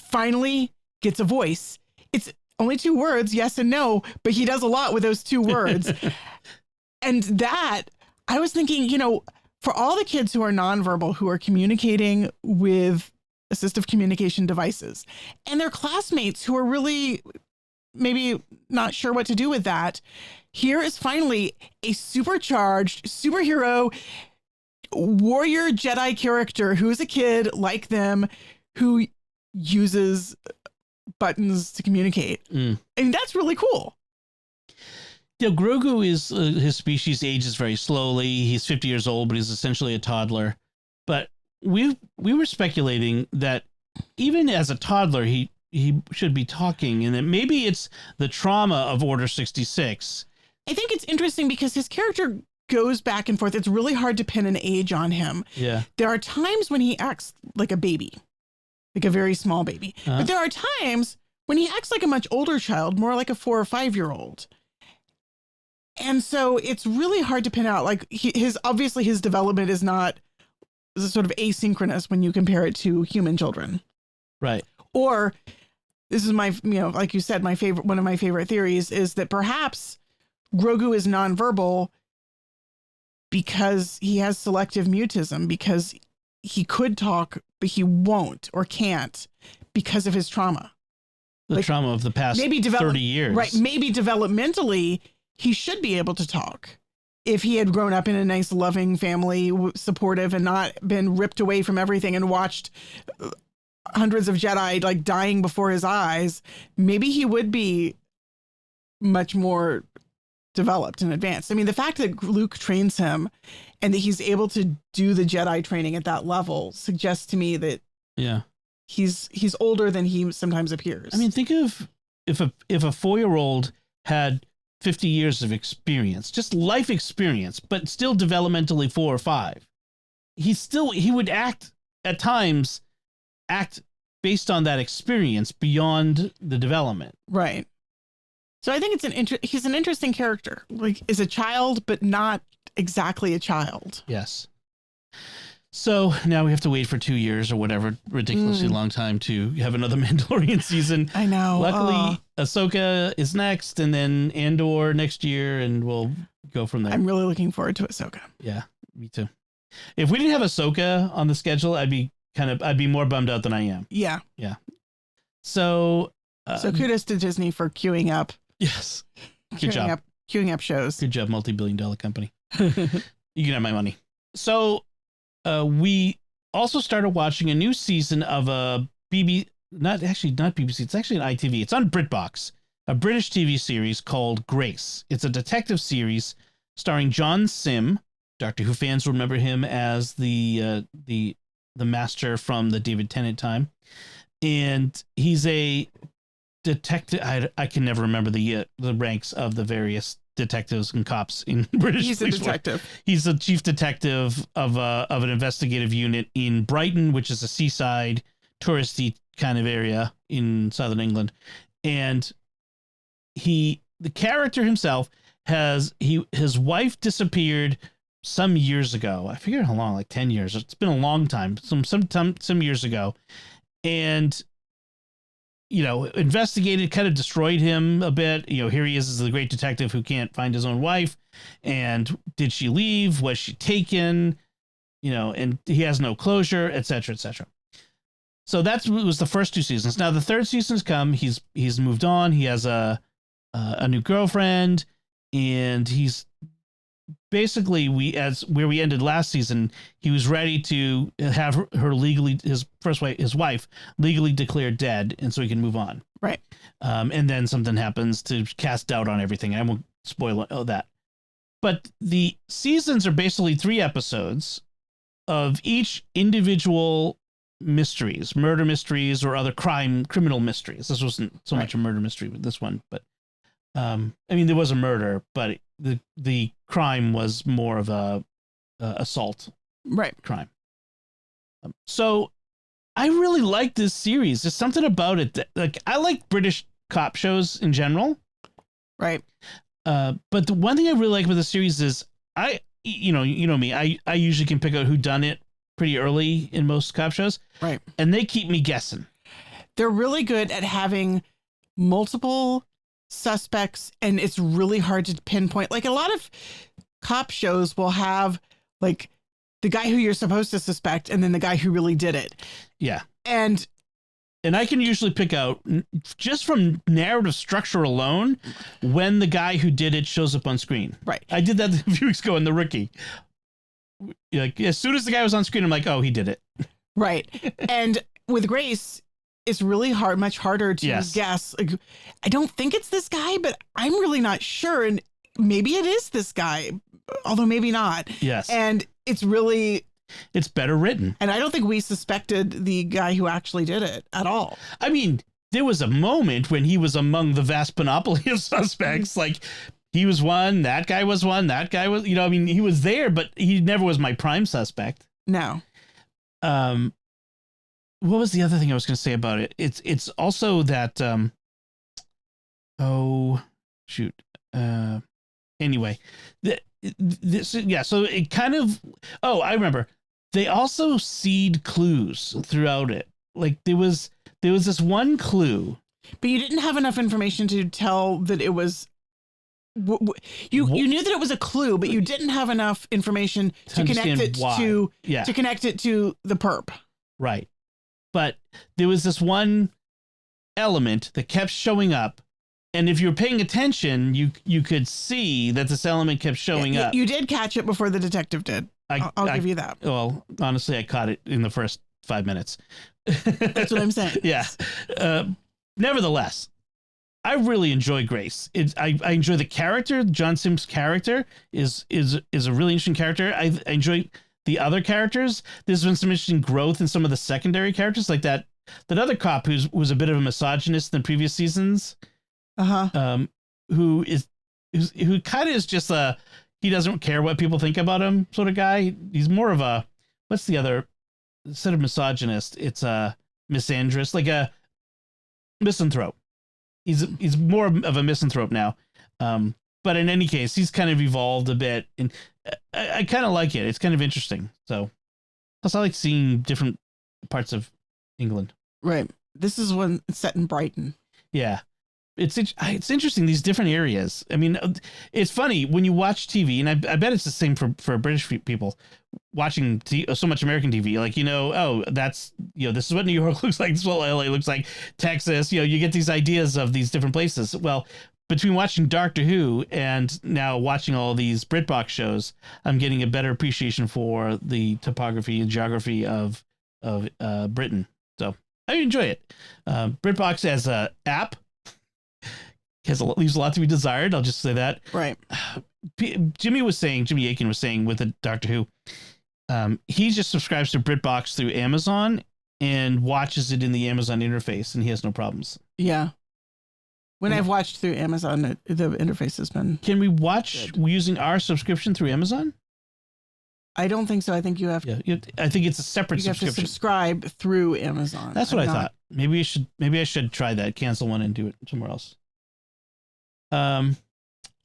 finally gets a voice. It's only 2 words, yes and no, but he does a lot with those 2 words. And that, I was thinking, for all the kids who are nonverbal, who are communicating with assistive communication devices, and their classmates who are really maybe not sure what to do with that, here is finally a supercharged superhero warrior Jedi character who's a kid like them, who uses buttons to communicate. And that's really cool. Yeah, Grogu is his species ages very slowly. He's 50 years old, but he's essentially a toddler. But we were speculating that even as a toddler, he should be talking, and that maybe it's the trauma of Order 66. I think it's interesting because his character goes back and forth. It's really hard to pin an age on him. Yeah. There are times when he acts like a baby, like a very small baby. But there are times when he acts like a much older child, more like a 4 or 5 year old. And so it's really hard to pin out. Like his development is sort of asynchronous when you compare it to human children. Right. Or this is my, like you said, one of my favorite theories is that perhaps Grogu is nonverbal because he has selective mutism, because he could talk, but he won't or can't because of his trauma. The trauma of the past 30 years. Right. Maybe developmentally, he should be able to talk if he had grown up in a nice, loving family, supportive, and not been ripped away from everything and watched hundreds of Jedi like dying before his eyes. Maybe he would be much more developed and advanced. I mean, the fact that Luke trains him and that he's able to do the Jedi training at that level suggests to me that he's older than he sometimes appears. I mean, think of if a 4-year-old had 50 years of experience, just life experience, but still developmentally 4 or 5. He would act based on that experience beyond the development. Right. So I think he's an interesting character, like is a child, but not exactly a child. Yes. So now we have to wait for 2 years or whatever ridiculously long time to have another Mandalorian season. I know. Luckily, Ahsoka is next, and then Andor next year, and we'll go from there. I'm really looking forward to Ahsoka. Yeah, me too. If we didn't have Ahsoka on the schedule, I'd be more bummed out than I am. Yeah. Yeah. So kudos to Disney for queuing up. Yes. Good job. Queuing up shows. Good job, multi-billion-dollar company. You can have my money. So we also started watching a new season of a not BBC. It's actually an ITV. It's on BritBox, a British TV series called Grace. It's a detective series starring John Sim. Doctor Who fans remember him as the master from the David Tennant time, and he's a detective. I can never remember the ranks of the various detectives and cops in British. He's a detective. He's a chief detective of an investigative unit in Brighton, which is a seaside touristy kind of area in southern England. And the character himself his wife disappeared some years ago. I forget how long, like 10 years. It's been a long time, some years ago. And investigated, kind of destroyed him a bit. Here he is as the great detective who can't find his own wife. And did she leave? Was she taken? And he has no closure, et cetera, et cetera. So that was the first 2 seasons. Now the third season's come. He's moved on. He has a new girlfriend, and he's basically where we ended last season. He was ready to have her legally, his wife legally declared dead, and so he can move on. Right. And then something happens to cast doubt on everything. I won't spoil that. But the seasons are basically 3 episodes of each individual murder mysteries or other criminal mysteries. This wasn't so much a murder mystery with this one, but there was a murder, but the crime was more of a assault crime. So I really like this series. There's something about it that, I like British cop shows in general. Right. But the one thing I really like about the series is you know me, I usually can pick out who done it pretty early in most cop shows. Right. And they keep me guessing. They're really good at having multiple suspects, and it's really hard to pinpoint. Like a lot of cop shows will have like the guy who you're supposed to suspect and then the guy who really did it. Yeah. And I can usually pick out just from narrative structure alone when the guy who did it shows up on screen. Right. I did that a few weeks ago in The Rookie. like as soon as the guy was on screen, I'm like, oh, he did it. Right. And with Grace, it's really hard, much harder to guess. Like, I don't think it's this guy, but I'm really not sure. And maybe it is this guy, although maybe not. Yes. And it's better written. And I don't think we suspected the guy who actually did it at all. I mean, there was a moment when he was among the vast panoply of suspects. Like he was one, that guy was one, that guy was, I mean, he was there, but he never was my prime suspect. No. What was the other thing I was going to say about it? It's also that, anyway, so it kind of, I remember they also seed clues throughout it. Like there was this one clue, but you didn't have enough information to tell that it was. You knew that it was a clue, but you didn't have enough information to connect it to connect it to the perp. Right. But there was this one element that kept showing up. And if you were paying attention, you could see that this element kept showing up. You did catch it before the detective did. I'll give you that. Well, honestly, I caught it in the first 5 minutes. That's what I'm saying. Yeah. Nevertheless, I really enjoy Grace. I enjoy the character. John Sims' character is a really interesting character. I enjoy the other characters. There's been some interesting growth in some of the secondary characters, like that other cop who was a bit of a misogynist in previous seasons. Who kind of is just he doesn't care what people think about him sort of guy. He's more of a, what's the other, instead of misogynist, it's a misandrist, like a misanthrope. He's more of a misanthrope now. But in any case, he's kind of evolved a bit, and I kind of like it. It's kind of interesting. So, plus I like seeing different parts of England. Right. This is one set in Brighton. Yeah. It's interesting, these different areas. I mean, it's funny when you watch TV, and I bet it's the same for British people watching so much American TV. Like, that's, this is what New York looks like. This is what LA looks like. Texas, you get these ideas of these different places. Well, between watching Doctor Who and now watching all these BritBox shows, I'm getting a better appreciation for the topography and geography of Britain. So I enjoy it. BritBox as a app leaves a lot to be desired. I'll just say that. Right. Jimmy Akin was saying with the Doctor Who, he just subscribes to BritBox through Amazon and watches it in the Amazon interface, and he has no problems. Yeah. When I've watched through Amazon, the interface has been. Can we watch using our subscription through Amazon? I don't think so. I think you have. Yeah, I think it's a separate subscription. You have to subscribe through Amazon. That's what I thought. Maybe I should try that. Cancel one and do it somewhere else.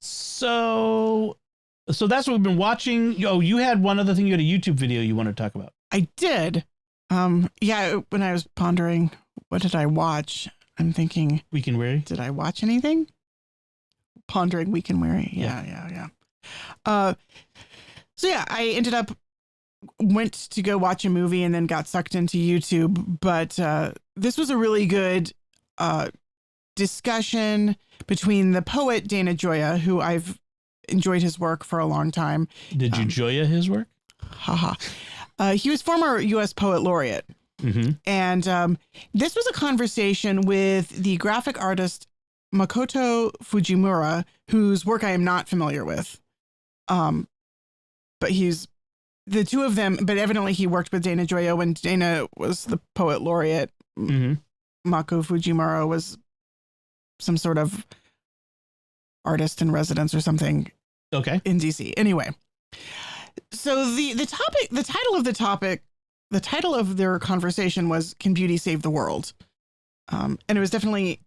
So that's what we've been watching. Oh, you had one other thing. You had a YouTube video you want to talk about. I did. Yeah. When I was pondering, what did I watch? I'm thinking. Week in Weary. Did I watch anything? Pondering Week in Weary. Yeah. So yeah, I went to go watch a movie and then got sucked into YouTube. But this was a really good discussion between the poet Dana Gioia, who I've enjoyed his work for a long time. Did you Gioia his work? Haha. He was former U.S. Poet Laureate. Mm-hmm. And this was a conversation with the graphic artist Makoto Fujimura, whose work I am not familiar with. But he's the two of them, but evidently he worked with Dana Gioia when Dana was the Poet Laureate. Mm-hmm. Mako Fujimura was some sort of artist in residence or something. Okay. In DC. Anyway. So the title of their conversation was "Can Beauty Save the World?" And it was definitely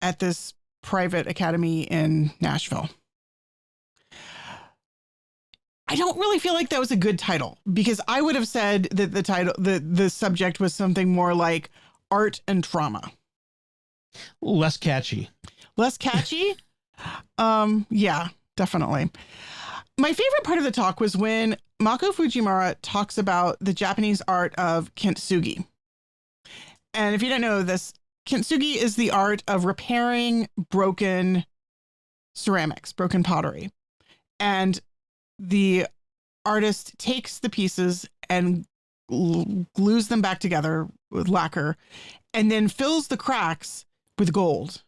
at this private academy in Nashville. I don't really feel like that was a good title, because I would have said that the subject was something more like art and trauma. Less catchy. Yeah, definitely. My favorite part of the talk was when Mako Fujimura talks about the Japanese art of Kintsugi. And if you don't know this, Kintsugi is the art of repairing broken ceramics, broken pottery. And the artist takes the pieces and glues them back together with lacquer and then fills the cracks with gold.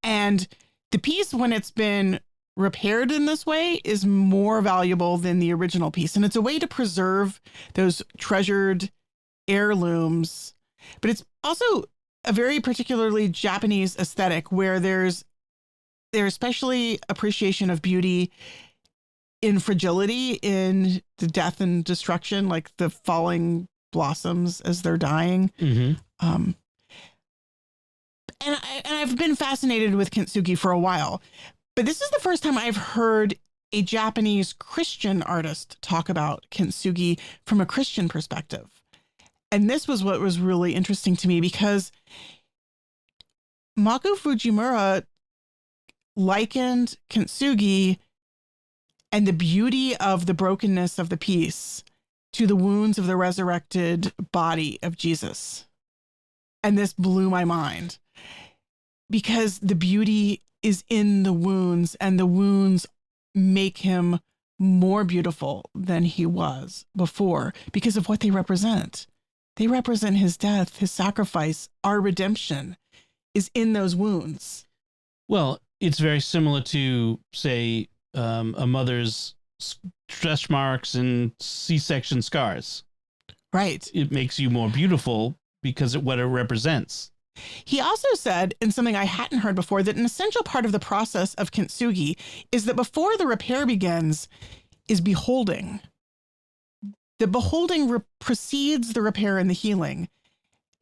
And the piece, when it's been repaired in this way, is more valuable than the original piece. And it's a way to preserve those treasured heirlooms. But it's also a very particularly Japanese aesthetic where there's especially appreciation of beauty in fragility, in the death and destruction, like the falling blossoms as they're dying. And I've been fascinated with Kintsugi for a while, but this is the first time I've heard a Japanese Christian artist talk about Kintsugi from a Christian perspective. And this was what was really interesting to me, because Mako Fujimura likened Kintsugi and the beauty of the brokenness of the piece to the wounds of the resurrected body of Jesus. And this blew my mind, because the beauty is in the wounds, and the wounds make him more beautiful than he was before because of what they represent. They represent his death, his sacrifice. Our redemption is in those wounds. Well, it's very similar to, say, a mother's stretch marks and C-section scars. Right. It makes you more beautiful because of what it represents. He also said, in something I hadn't heard before, that an essential part of the process of Kintsugi is that before the repair begins is beholding. The beholding precedes the repair and the healing.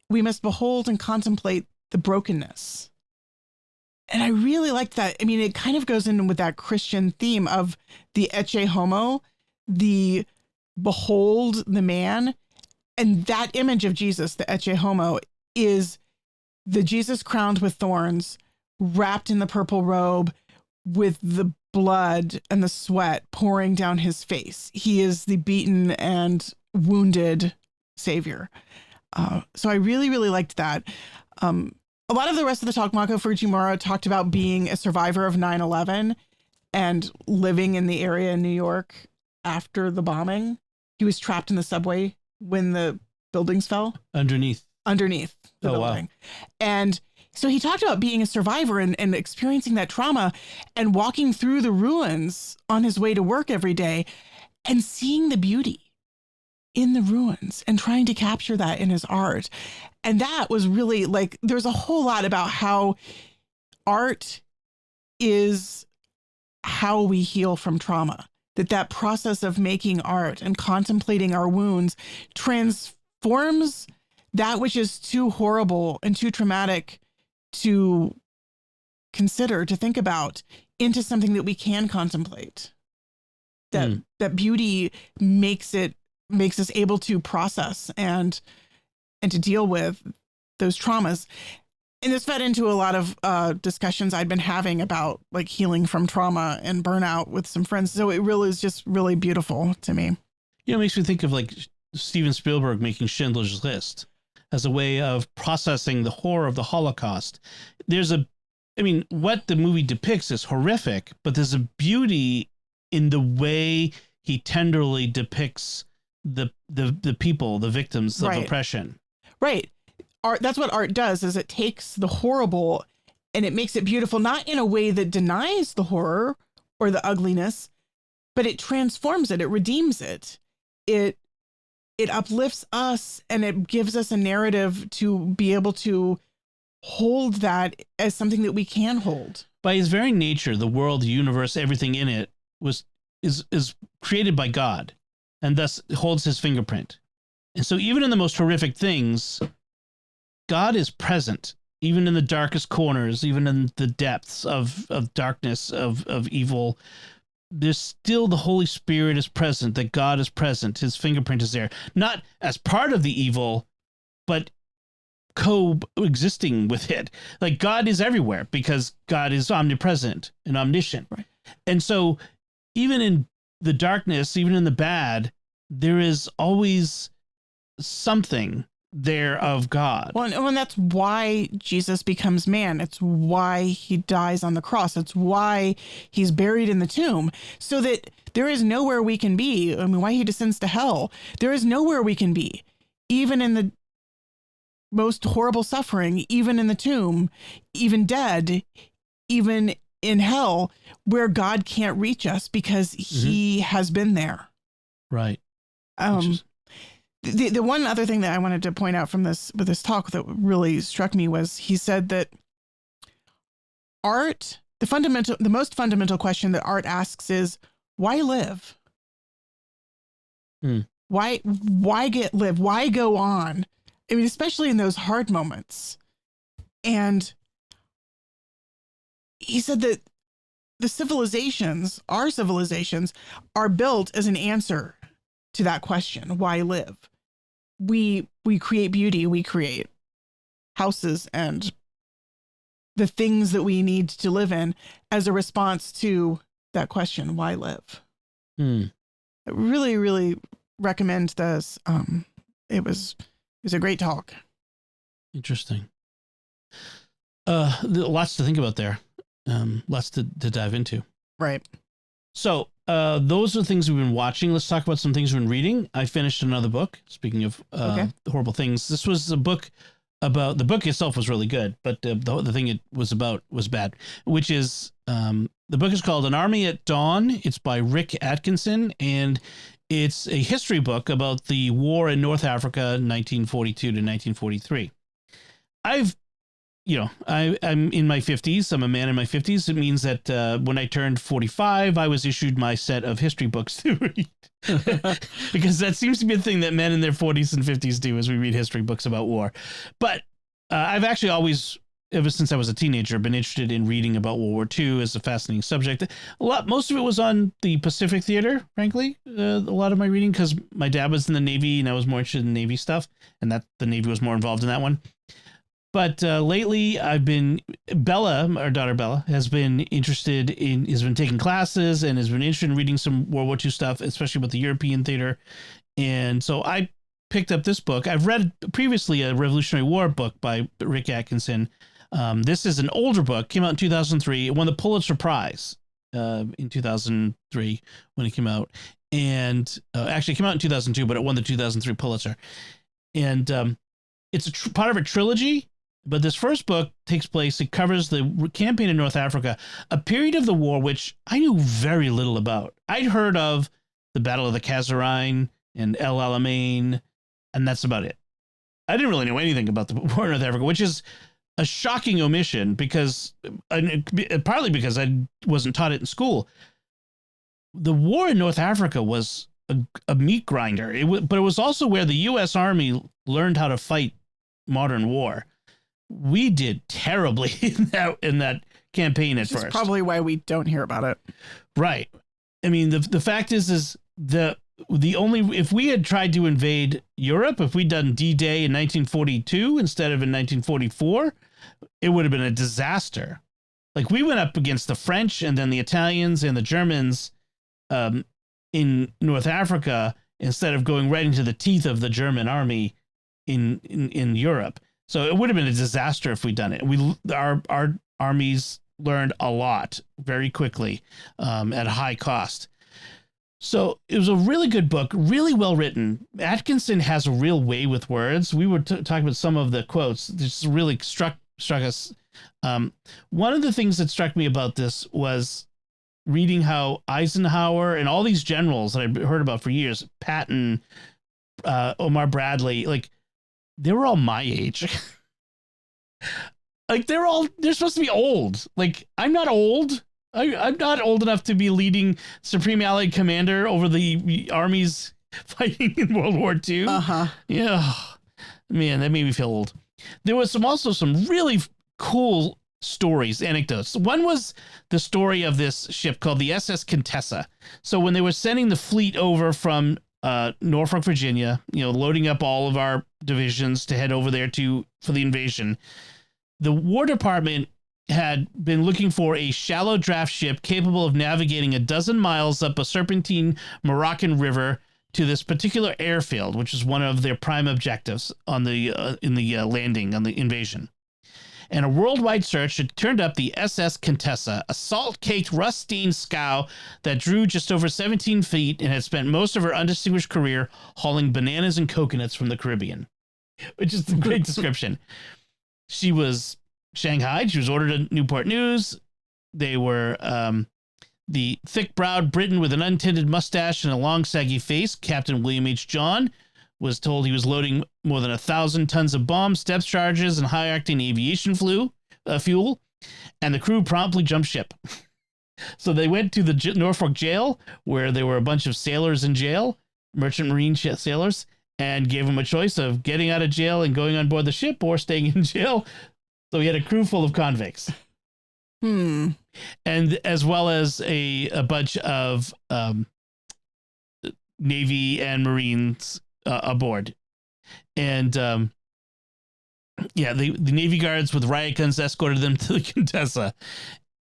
We must behold and contemplate the brokenness. And I really liked that. I mean, it kind of goes in with that Christian theme of the ecce homo, the behold the man. And that image of Jesus, the ecce homo, is the Jesus crowned with thorns, wrapped in the purple robe, with the blood and the sweat pouring down his face. He is the beaten and wounded Savior. So I really, really liked that. A lot of the rest of the talk, Mako Fujimura talked about being a survivor of 9/11 and living in the area in New York after the bombing. He was trapped in the subway when the buildings fell. Underneath the building. Wow. And so he talked about being a survivor and experiencing that trauma and walking through the ruins on his way to work every day and seeing the beauty in the ruins and trying to capture that in his art. And that was really like, there's a whole lot about how art is how we heal from trauma, that process of making art and contemplating our wounds transforms that which is too horrible and too traumatic to consider, to think about, into something that we can contemplate. That beauty makes us able to process and to deal with those traumas. And this fed into a lot of discussions I'd been having about like healing from trauma and burnout with some friends. So it really is just really beautiful to me. You know, it makes me think of like Steven Spielberg making Schindler's List as a way of processing the horror of the Holocaust. What the movie depicts is horrific, but there's a beauty in the way he tenderly depicts the people, the victims of oppression. Right. Art, that's what art does, is it takes the horrible and it makes it beautiful, not in a way that denies the horror or the ugliness, but it transforms it, it redeems it. It uplifts us and it gives us a narrative to be able to hold that as something that we can hold. By its very nature, the world, the universe, everything in it is created by God, and thus holds his fingerprint. And so even in the most horrific things, God is present, even in the darkest corners, even in the depths of darkness, of evil. There's still the Holy Spirit is present, that God is present. His fingerprint is there, not as part of the evil, but coexisting with it. Like God is everywhere because God is omnipresent and omniscient. Right. And so even in the darkness, even in the bad, there is always something there of God. Well, and that's why Jesus becomes man. It's why he dies on the cross. It's why he's buried in the tomb, so that there is nowhere we can be. I mean, why he descends to hell. There is nowhere we can be, even in the most horrible suffering, even in the tomb, even dead, even in hell, where God can't reach us because he has been there. Right. The one other thing that I wanted to point out from this talk that really struck me was he said that art, the most fundamental question that art asks is, why live? Why live? Why go on? I mean, especially in those hard moments. And he said that our civilizations are built as an answer to that question, why live? We create beauty, we create houses and the things that we need to live in as a response to that question, why live? I really, really recommend this. It was a great talk. Interesting. Lots to think about there. Lots to dive into. Right. So those are things we've been watching. Let's talk about some things we've been reading. I finished another book. Speaking of horrible things, this was a book about, the book itself was really good, but the thing it was about was bad, which is the book is called An Army at Dawn. It's by Rick Atkinson, and it's a history book about the war in North Africa, 1942 to 1943. I'm in my 50s. I'm a man in my 50s. It means that when I turned 45, I was issued my set of history books to read. Because that seems to be a thing that men in their 40s and 50s do, is we read history books about war. But I've actually always, ever since I was a teenager, been interested in reading about World War II as a fascinating subject. Most of it was on the Pacific Theater, frankly, a lot of my reading, because my dad was in the Navy and I was more interested in Navy stuff, and that the Navy was more involved in that one. But lately, Bella, our daughter Bella, has been taking classes and has been interested in reading some World War II stuff, especially about the European theater. And so I picked up this book. I've read previously a Revolutionary War book by Rick Atkinson. This is an older book, came out in 2003. It won the Pulitzer Prize in 2003 when it came out. And actually, it came out in 2002, but it won the 2003 Pulitzer. And it's part of a trilogy. But this first book it covers the campaign in North Africa, a period of the war which I knew very little about. I'd heard of the Battle of the Kasserine and El Alamein, and that's about it. I didn't really know anything about the war in North Africa, which is a shocking omission partly because I wasn't taught it in school. The war in North Africa was a meat grinder, but it was also where the U.S. Army learned how to fight modern war. We did terribly in that campaign at first. That's probably why we don't hear about it. Right. I mean, the fact is if we had tried to invade Europe, if we'd done D-Day in 1942 instead of in 1944, it would have been a disaster. Like, we went up against the French and then the Italians and the Germans in North Africa instead of going right into the teeth of the German army in Europe. So it would have been a disaster if we'd done it. Our armies learned a lot very quickly at a high cost. So it was a really good book, really well written. Atkinson has a real way with words. We were talking about some of the quotes that just really struck us. One of the things that struck me about this was reading how Eisenhower and all these generals that I've heard about for years, Patton, Omar Bradley, like, they were all my age. Like, they're supposed to be old. Like, I'm not old. I'm not old enough to be leading Supreme Allied Commander over the armies fighting in World War II. Yeah. Man, that made me feel old. There was also some really cool stories, anecdotes. One was the story of this ship called the SS Contessa. So when they were sending the fleet over from Norfolk, Virginia, loading up all of our divisions to head over there for the invasion, the War Department had been looking for a shallow draft ship capable of navigating a dozen miles up a serpentine Moroccan river to this particular airfield, which is one of their prime objectives on the landing on the invasion. And a worldwide search had turned up the SS Contessa, a salt-caked, rust-stained scow that drew just over 17 feet and had spent most of her undistinguished career hauling bananas and coconuts from the Caribbean, which is a great description. She was shanghaied. She was ordered at Newport News. They were the thick-browed Briton with an untinted mustache and a long, saggy face, Captain William H. John, was told he was loading more than 1,000 tons of bombs, depth charges, and high-octane aviation fuel, and the crew promptly jumped ship. So they went to the Norfolk jail, where there were a bunch of sailors in jail, merchant marine sailors, and gave them a choice of getting out of jail and going on board the ship or staying in jail. So he had a crew full of convicts. And as well as a bunch of Navy and Marines aboard. And the Navy guards with riot guns escorted them to the Contessa.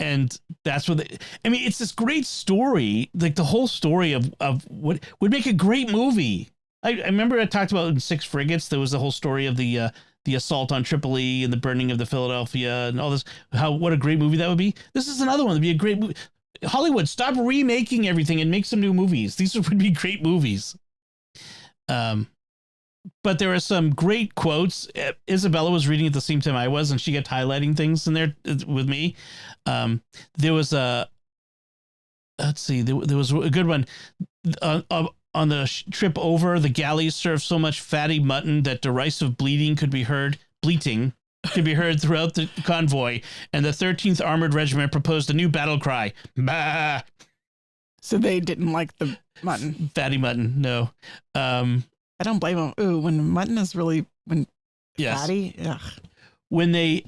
And that's what it's this great story, like the whole story of what would make a great movie. I remember I talked about in Six Frigates, there was the whole story of the assault on Tripoli and the burning of the Philadelphia and all this, what a great movie that would be. This is another one that'd be a great movie. Hollywood, stop remaking everything and make some new movies. These would be great movies. But there are some great quotes. Isabella was reading at the same time I was, and she kept highlighting things in there with me. There was there was a good one. On the trip over, the galleys served so much fatty mutton that derisive bleating could be heard throughout the convoy, and the 13th Armored Regiment proposed a new battle cry. Bah! So they didn't like the mutton. Fatty mutton, no. I don't blame them. Ooh, when mutton is really fatty. Ugh. When they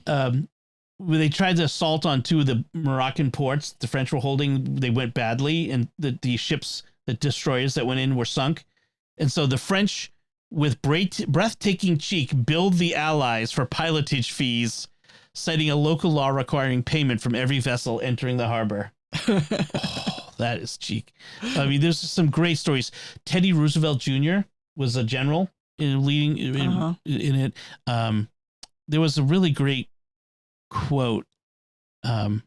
tried to assault on two of the Moroccan ports the French were holding, they went badly, and the ships, the destroyers that went in, were sunk. And so the French, with breathtaking cheek, billed the Allies for pilotage fees, citing a local law requiring payment from every vessel entering the harbor. Oh, that is cheek. I mean, there's some great stories. Teddy Roosevelt Jr. was a general in it. There was a really great quote. But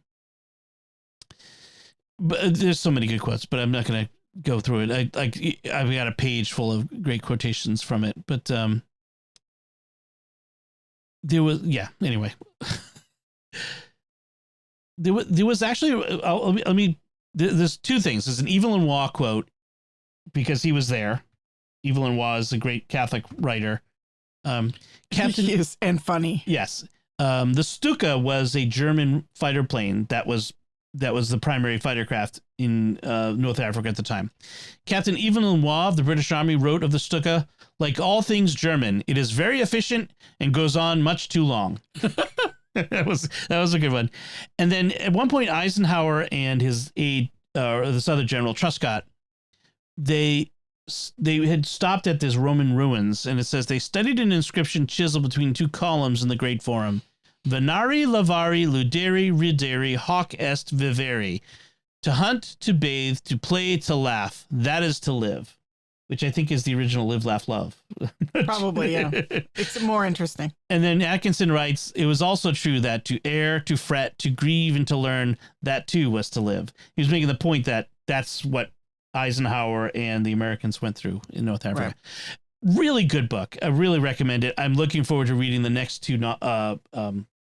there's so many good quotes, but I'm not going to go through it. I've got a page full of great quotations from it, but there was anyway. There was actually there's two things. There's an Evelyn Waugh quote, because he was there. Evelyn Waugh is a great Catholic writer. Captain is and funny. Yes. The Stuka was a German fighter plane that was the primary fighter craft in North Africa at the time. Captain Evelyn Waugh of the British Army wrote of the Stuka, like all things German, it is very efficient and goes on much too long. That was a good one. And then at one point, Eisenhower and his aide, or this other general, Truscott, they had stopped at this Roman ruins, and it says they studied an inscription chiseled between two columns in the Great Forum. Venari, lavari, luderi, rideri, hoc est vivere. To hunt, to bathe, to play, to laugh. That is to live. Which I think is the original Live, Laugh, Love. Probably, yeah. It's more interesting. And then Atkinson writes, it was also true that to err, to fret, to grieve, and to learn, that too was to live. He was making the point that that's what Eisenhower and the Americans went through in North Africa. Right. Really good book. I really recommend it. I'm looking forward to reading the next two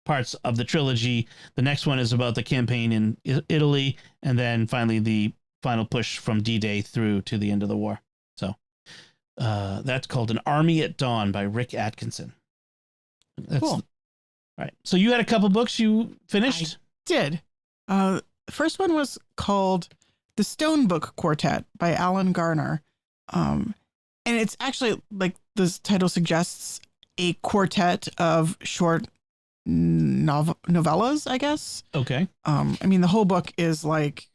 parts of the trilogy. The next one is about the campaign in Italy, and then finally the final push from D-Day through to the end of the war. So that's called An Army at Dawn by Rick Atkinson. That's cool. All right. So you had a couple books you finished? I did. The first one was called The Stone Book Quartet by Alan Garner. And it's actually, like the title suggests, a quartet of short novellas, I guess. Okay. I mean, the whole book is like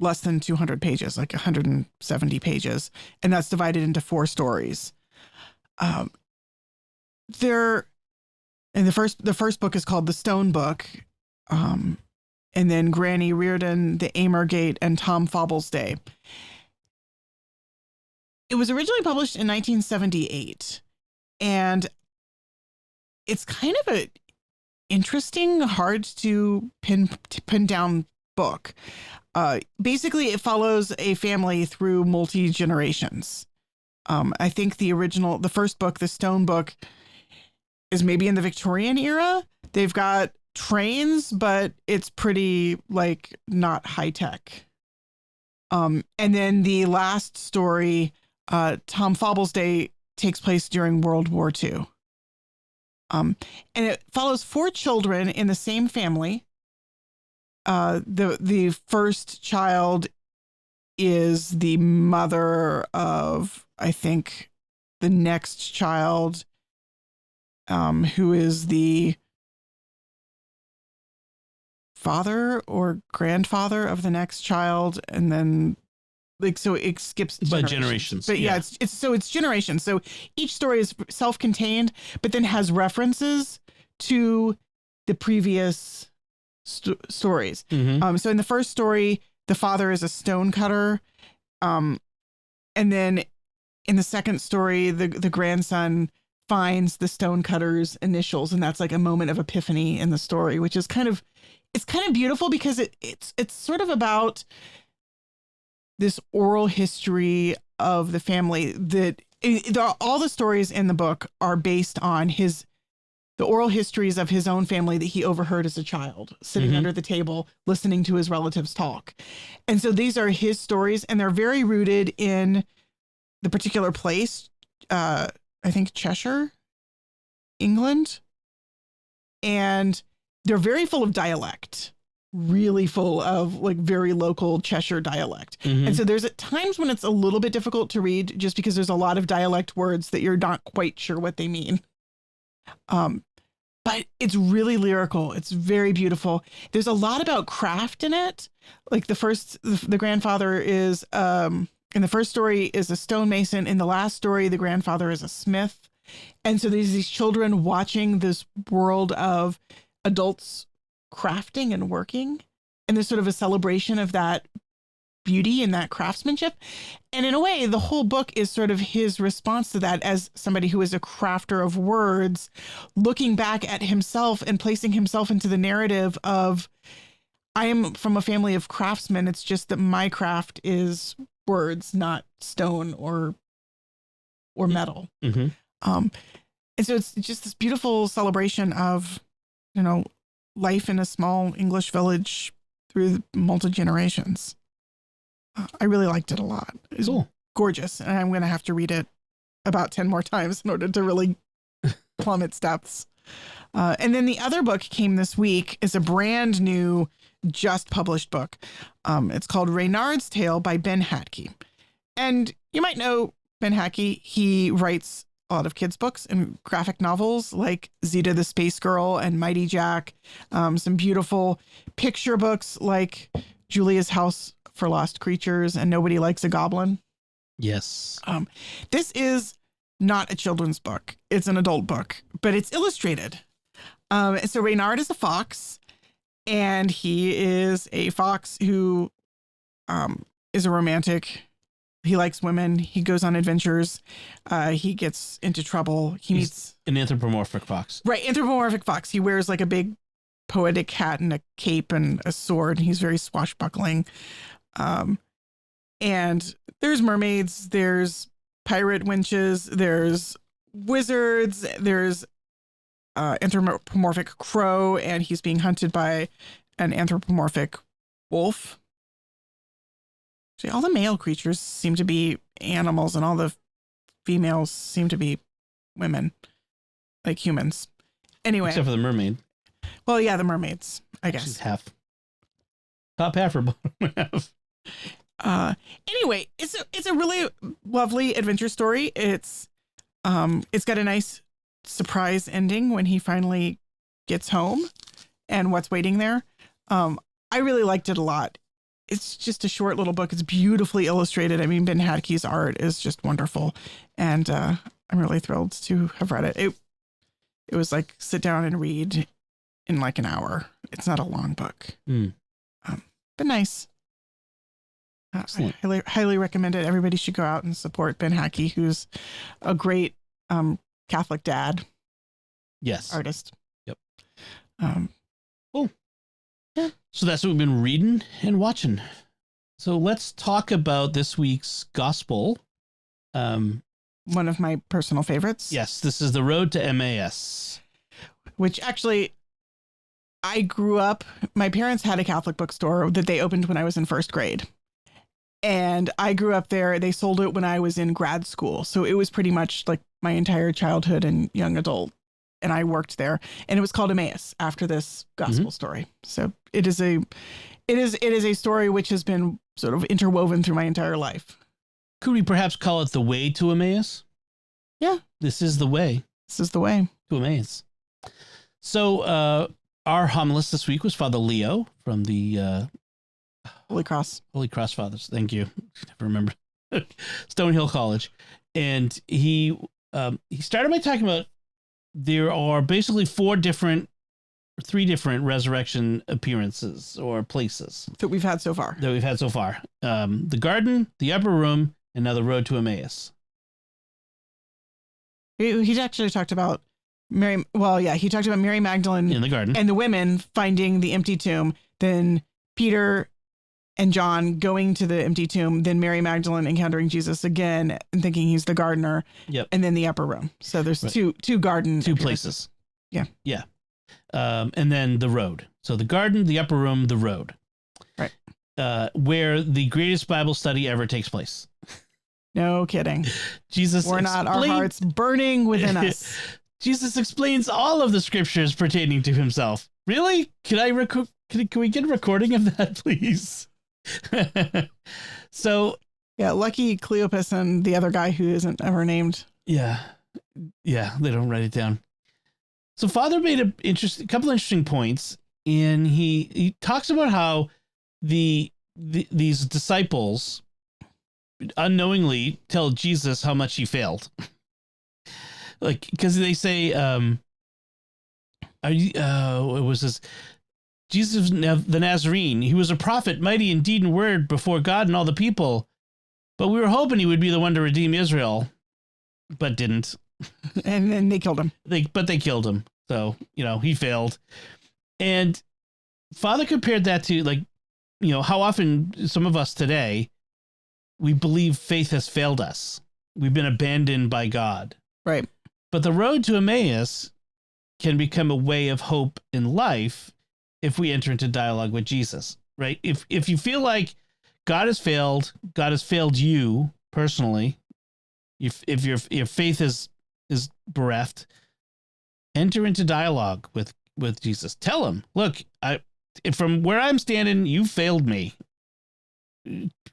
less than 200 pages, like 170 pages, and that's divided into 4 stories. And the first book is called The Stone Book. and then Granny Reardon, The Amergate, and Tom Fobble's Day. It was originally published in 1978, and it's kind of a interesting, hard to pin down book. Basically, it follows a family through multi-generations. I think the first book, the Stone Book, is maybe in the Victorian era. They've got trains, but it's pretty like not high tech. And then the last story, Tom Fobble's Day, takes place during World War II. And it follows 4 children in the same family. The first child is the mother of, I think, the next child, who is the father or grandfather of the next child, and then so it skips generations. But yeah, it's generations. So each story is self-contained, but then has references to the previous stories. Mm-hmm. So in the first story, the father is a stone cutter, and then in the second story, the grandson finds the stone cutter's initials, and that's like a moment of epiphany in the story, which is kind of beautiful because it's sort of about this oral history of the family all the stories in the book are based on the oral histories of his own family that he overheard as a child, sitting under the table, listening to his relatives talk. And so these are his stories, and they're very rooted in the particular place, I think Cheshire, England. And they're very full of dialect, really full of like very local Cheshire dialect. Mm-hmm. And so there's at times when it's a little bit difficult to read just because there's a lot of dialect words that you're not quite sure what they mean. But it's really lyrical. It's very beautiful. There's a lot about craft in it. Like the grandfather is, in the first story is a stonemason. In the last story, the grandfather is a smith. And so there's these children watching this world of adults crafting and working. And there's sort of a celebration of that beauty and that craftsmanship. And in a way, the whole book is sort of his response to that as somebody who is a crafter of words, looking back at himself and placing himself into the narrative of, I am from a family of craftsmen. It's just that my craft is words, not stone or metal. Mm-hmm. And so it's just this beautiful celebration of, life in a small English village through multi-generations. I really liked it a lot. It was cool. Gorgeous. And I'm going to have to read it about 10 more times in order to really plumb its depths. And then the other book came this week is a brand new, just published book. It's called Reynard's Tale by Ben Hatke. And you might know Ben Hatke. He writes a lot of kids' books and graphic novels like Zeta the Space Girl and Mighty Jack. Some beautiful picture books like Julia's House for Lost Creatures and Nobody Likes a Goblin. Yes. This is not a children's book. It's an adult book, but it's illustrated. So Reynard is a fox, and he is a fox who is a romantic. He likes women. He goes on adventures. He gets into trouble. He's meets an anthropomorphic fox. Right, anthropomorphic fox. He wears like a big poetic hat and a cape and a sword. And he's very swashbuckling. And there's mermaids. There's pirate winches. There's wizards. There's anthropomorphic crow, and he's being hunted by an anthropomorphic wolf. See, all the male creatures seem to be animals, and all the females seem to be women, like humans. Anyway. Except for the mermaid. Well, yeah, the mermaids, I guess. She's half. Top half or bottom half. Anyway, it's a really lovely adventure story. It's got a nice surprise ending when he finally gets home and what's waiting there. I really liked it a lot. It's just a short little book. It's beautifully illustrated. I mean, Ben Hatke's art is just wonderful. And I'm really thrilled to have read it. It was like sit down and read in like an hour. It's not a long book, but nice. I highly recommend it. Everybody should go out and support Ben Hackey, who's a great Catholic dad. Yes. Artist. Yep. Cool. Yeah. So that's what we've been reading and watching. So let's talk about this week's gospel. One of my personal favorites. Yes, this is The Road to Emmaus. Which actually, I grew up, my parents had a Catholic bookstore that they opened when I was in first grade. And I grew up there. They sold it when I was in grad school. So it was pretty much like my entire childhood and young adult. And I worked there. And it was called Emmaus after this gospel story. So it is a story which has been sort of interwoven through my entire life. Could we perhaps call it The Way to Emmaus? Yeah. This is the way. This is the way. To Emmaus. So our homilist this week was Father Leo from the Holy Cross Fathers. Thank you. Never remember. Stonehill College. And he started by talking about there are basically three different resurrection appearances or places that we've had so far. The garden, the upper room, and now the road to Emmaus. He actually talked about Mary. Well, yeah, he talked about Mary Magdalene in the garden and the women finding the empty tomb. Then Peter and John going to the empty tomb. Then Mary Magdalene encountering Jesus again and thinking he's the gardener. Yep. And then the upper room. So there's two garden places. Yeah. Yeah. And then the road. So the garden, the upper room, the road. Right. Where the greatest Bible study ever takes place. No kidding. Our hearts burning within us. Jesus explains all of the scriptures pertaining to himself. Really? Can we get a recording of that, please? So yeah, lucky Cleopas and the other guy who isn't ever named. Yeah, they don't write it down. So Father made a couple interesting points, and he talks about how these disciples unknowingly tell Jesus how much he failed. Like, because they say, what was this? Jesus, the Nazarene, he was a prophet, mighty in deed and word before God and all the people. But we were hoping he would be the one to redeem Israel, but didn't. And then they killed him. They killed him. So, he failed. And Father compared that to, like, how often some of us today, we believe faith has failed us. We've been abandoned by God. Right. But the road to Emmaus can become a way of hope in life if we enter into dialogue with Jesus, right? If you feel like God has failed you personally, if your faith is bereft, enter into dialogue with Jesus. Tell him, look, from where I'm standing, you failed me.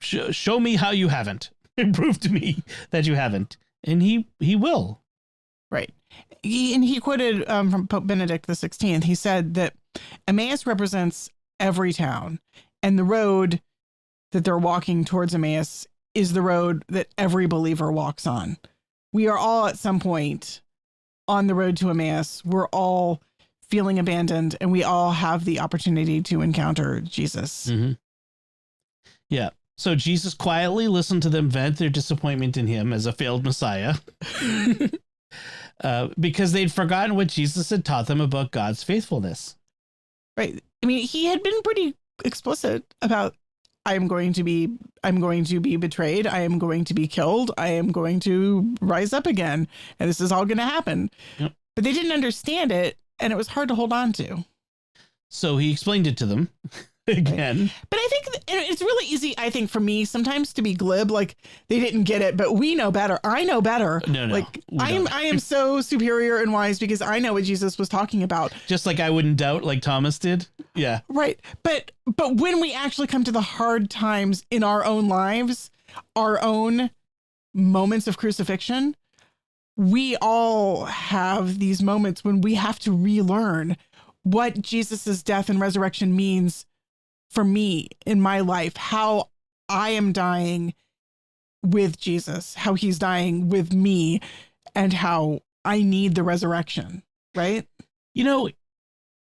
Show me how you haven't. Prove to me that you haven't. And he will. Right. He quoted from Pope Benedict XVI. He said that Emmaus represents every town, and the road that they're walking towards Emmaus is the road that every believer walks on. We are all at some point on the road to Emmaus. We're all feeling abandoned, and we all have the opportunity to encounter Jesus. Mm-hmm. Yeah. So Jesus quietly listened to them vent their disappointment in him as a failed Messiah. Because they'd forgotten what Jesus had taught them about God's faithfulness. Right. I mean, he had been pretty explicit about, I am going to be betrayed. I am going to be killed. I am going to rise up again. And this is all going to happen. Yep. But they didn't understand it. And it was hard to hold on to. So he explained it to them again. Right. But I think it's really easy, I think, for me sometimes to be glib, like they didn't get it, but we know better. I know better. No. Like I am so superior and wise because I know what Jesus was talking about. Just like I wouldn't doubt like Thomas did. Yeah. Right. But when we actually come to the hard times in our own lives, our own moments of crucifixion, we all have these moments when we have to relearn what Jesus's death and resurrection means for me in my life, how I am dying with Jesus, how he's dying with me, and how I need the resurrection, right?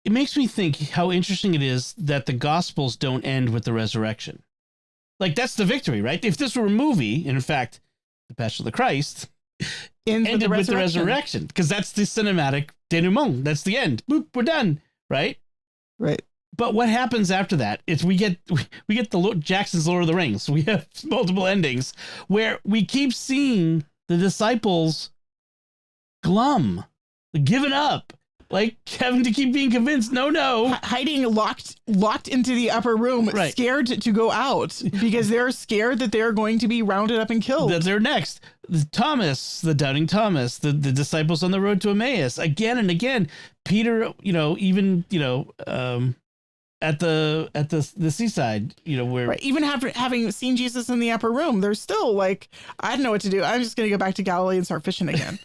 it makes me think how interesting it is that the Gospels don't end with the resurrection. Like, that's the victory, right? If this were a movie, and in fact, The Passion of the Christ ended with the resurrection, because that's the cinematic denouement. That's the end. Boop, we're done, right? Right. But what happens after that is we get the Jackson's Lord of the Rings. We have multiple endings where we keep seeing the disciples glum, giving up, like having to keep being convinced. No, hiding locked into the upper room, right. Scared to go out because they're scared that they're going to be rounded up and killed. That they're next. Thomas, the doubting Thomas, the disciples on the road to Emmaus, again and again. Peter, at the seaside, where right. Even after having seen Jesus in the upper room, they're still like, I don't know what to do. I'm just going to go back to Galilee and start fishing again.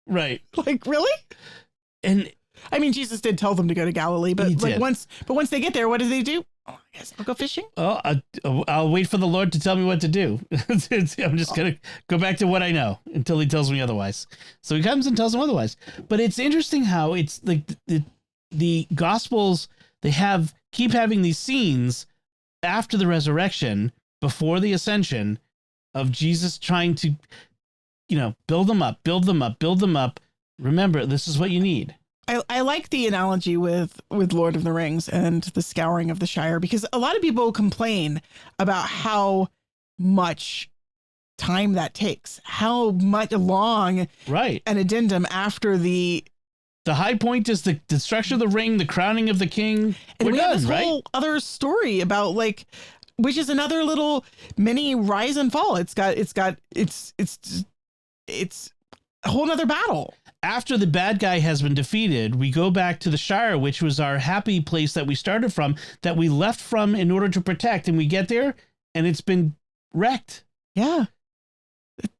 Right. Like, really? And I mean, Jesus did tell them to go to Galilee, but once they get there, what do they do? Oh, I guess I'll go fishing. Oh, I'll wait for the Lord to tell me what to do. I'm just going to go back to what I know until he tells me otherwise. So he comes and tells them otherwise. But it's interesting how it's like the Gospels, they keep having these scenes after the resurrection, before the ascension, of Jesus trying to, build them up. Remember, this is what you need. I like the analogy with Lord of the Rings and the scouring of the Shire, because a lot of people complain about how much time that takes, how much long right an addendum after the high point is the destruction of the ring, the crowning of the king. And we have this right? whole other story about which is another little mini rise and fall. It's a whole nother battle. After the bad guy has been defeated, we go back to the Shire, which was our happy place that we started from, that we left from in order to protect. And we get there and it's been wrecked. Yeah.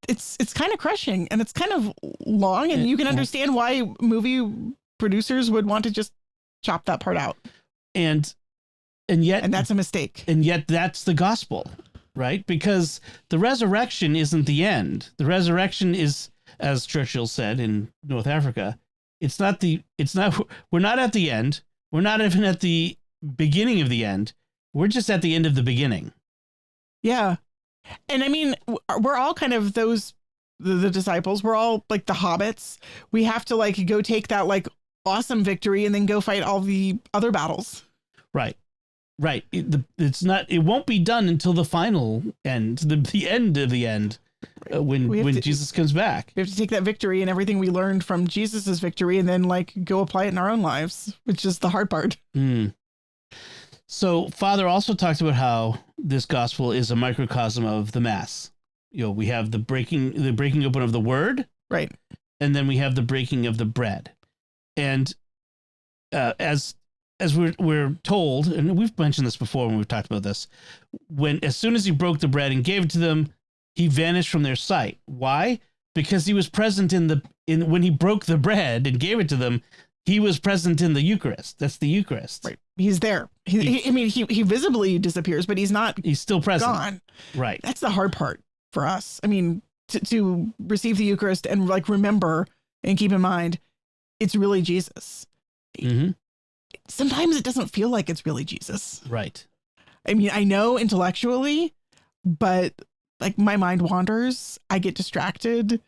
It's kind of crushing, and it's kind of long, and you can understand why movie producers would want to just chop that part out. And that's a mistake. And yet that's the gospel, right? Because the resurrection isn't the end. The resurrection is, as Churchill said in North Africa, we're not at the end. We're not even at the beginning of the end. We're just at the end of the beginning. Yeah. And I mean, we're all kind of the disciples. We're all like the hobbits. We have to go take that awesome victory and then go fight all the other battles. Right. It won't be done until the final end, the end of the end, when Jesus comes back. We have to take that victory and everything we learned from Jesus's victory and then go apply it in our own lives, which is the hard part. Mm. So Father also talks about how this gospel is a microcosm of the Mass. We have the breaking open of the word, right, and then we have the breaking of the bread. And as we're told, and we've mentioned this before when we've talked about this, as soon as he broke the bread and gave it to them, he vanished from their sight. Why? Because he was present when he broke the bread and gave it to them. He was present in the Eucharist. That's the Eucharist. Right. He's there. He visibly disappears, but he's still present. Gone. Right. That's the hard part for us. I mean, to receive the Eucharist and remember and keep in mind, it's really Jesus. Mm-hmm. Sometimes it doesn't feel like it's really Jesus. Right. I mean, I know intellectually, but my mind wanders. I get distracted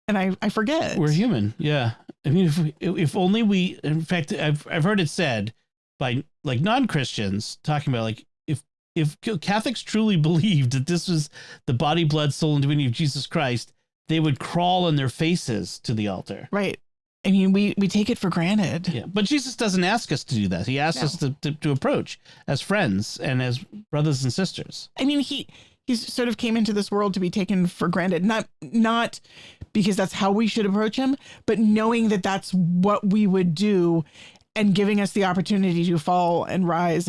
and I forget. We're human. Yeah. I mean, if only we, in fact, I've heard it said by non-Christians talking about if Catholics truly believed that this was the body, blood, soul, and divinity of Jesus Christ, they would crawl on their faces to the altar. Right. I mean, we take it for granted. Yeah, but Jesus doesn't ask us to do that. He asks us to approach as friends and as brothers and sisters. I mean, he sort of came into this world to be taken for granted, not because that's how we should approach him, but knowing that that's what we would do and giving us the opportunity to fall and rise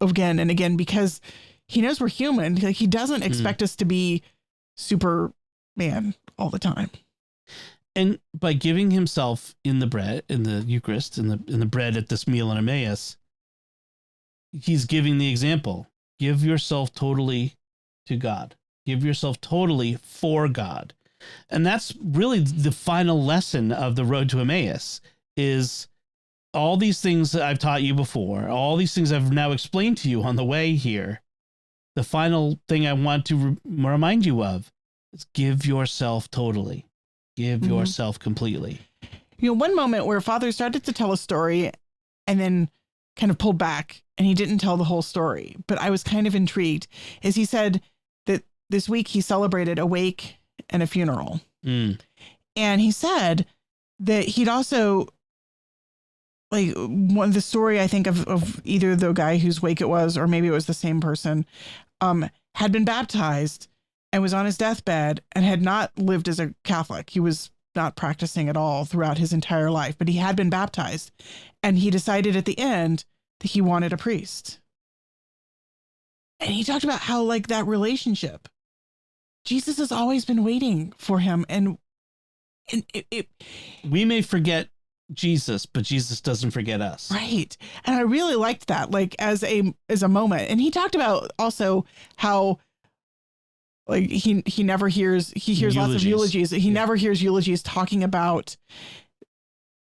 again and again, because he knows we're human. He doesn't expect us to be Superman all the time. And by giving himself in the bread, in the Eucharist, in the bread at this meal in Emmaus, he's giving the example. Give yourself totally to God. Give yourself totally for God. And that's really the final lesson of the road to Emmaus is all these things that I've taught you before, all these things I've now explained to you on the way here, the final thing I want to remind you of is give yourself totally. Give yourself completely. One moment where Father started to tell a story and then kind of pulled back and he didn't tell the whole story, but I was kind of intrigued, is he said that this week he celebrated a wake and a funeral. And he said that he'd also, like, one the story I think of either the guy whose wake it was, or maybe it was the same person, had been baptized and was on his deathbed and had not lived as a Catholic. He was not practicing at all throughout his entire life, but he had been baptized, and he decided at the end that he wanted a priest. And he talked about how, like, that relationship, Jesus has always been waiting for him. And we may forget Jesus, but Jesus doesn't forget us. Right. And I really liked that, like, as a moment. And he talked about also how, like, he never hears, he hears lots of eulogies. He never hears eulogies talking about.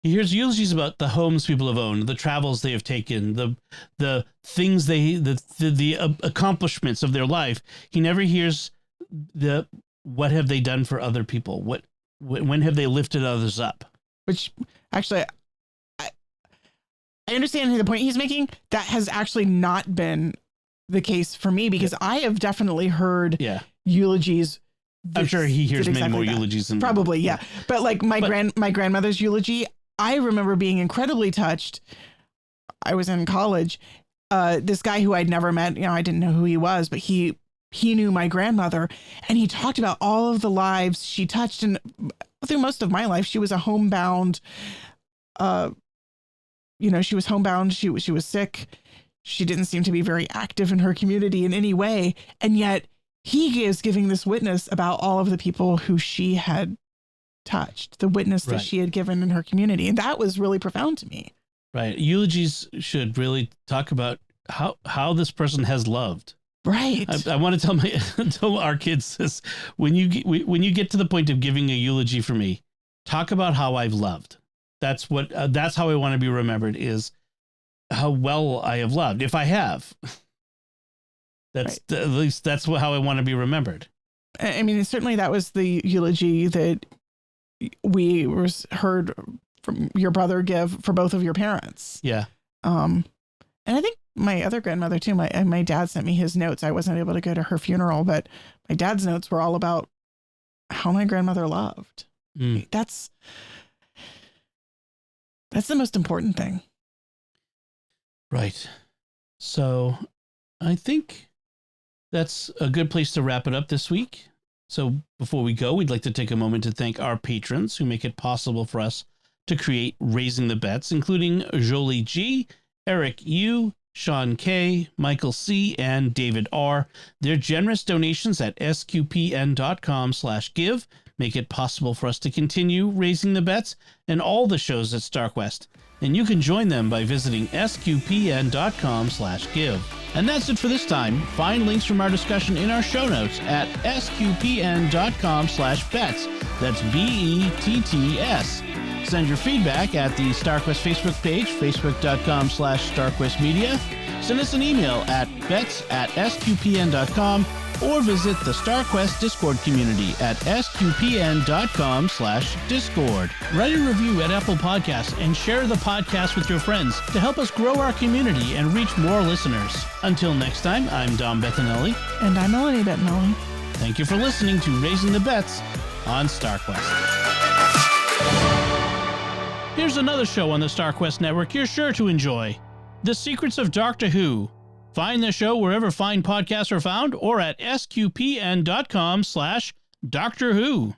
He hears eulogies about the homes people have owned, the travels they have taken, the things the accomplishments of their life. He never hears what have they done for other people? When have they lifted others up? Which actually, I understand the point he's making. That has actually not been the case for me, because I have definitely heard eulogies. I'm sure he hears many more eulogies than probably. Yeah. But like my grandmother's eulogy, I remember being incredibly touched. I was in college. This guy who I'd never met, I didn't know who he was, but he knew my grandmother, and he talked about all of the lives she touched. And through most of my life, she was a homebound, she was homebound. She was sick. She didn't seem to be very active in her community in any way. And yet he is giving this witness about all of the people who she had touched, the witness that she had given in her community. And that was really profound to me. Right. Eulogies should really talk about how this person has loved. Right. I want to tell our kids this: when you get to the point of giving a eulogy for me, talk about how I've loved. That's how I want to be remembered, is how well I have loved. If I have, at least that's how I want to be remembered. I mean, certainly that was the eulogy that we heard from your brother give for both of your parents. Yeah. And I think my other grandmother too, my dad sent me his notes. I wasn't able to go to her funeral, but my dad's notes were all about how my grandmother loved. That's the most important thing. Right. So I think that's a good place to wrap it up this week. So before we go, we'd like to take a moment to thank our patrons who make it possible for us to create Raising the Bets, including Jolie G, Eric U, Sean K, Michael C, and David R. Their generous donations at sqpn.com/give make it possible for us to continue Raising the Bets and all the shows at StarQuest. And you can join them by visiting sqpn.com/give. And that's it for this time. Find links from our discussion in our show notes at sqpn.com/bets. That's BETTS. Send your feedback at the StarQuest Facebook page, facebook.com/StarQuestMedia. Send us an email at bets@sqpn.com, or visit the StarQuest Discord community at sqpn.com/discord. Write a review at Apple Podcasts and share the podcast with your friends to help us grow our community and reach more listeners. Until next time, I'm Dom Bettinelli. And I'm Melanie Bettinelli. Thank you for listening to Raising the Bets on StarQuest. Here's another show on the StarQuest Network you're sure to enjoy: The Secrets of Doctor Who. Find the show wherever fine podcasts are found, or at sqpn.com/Doctor Who.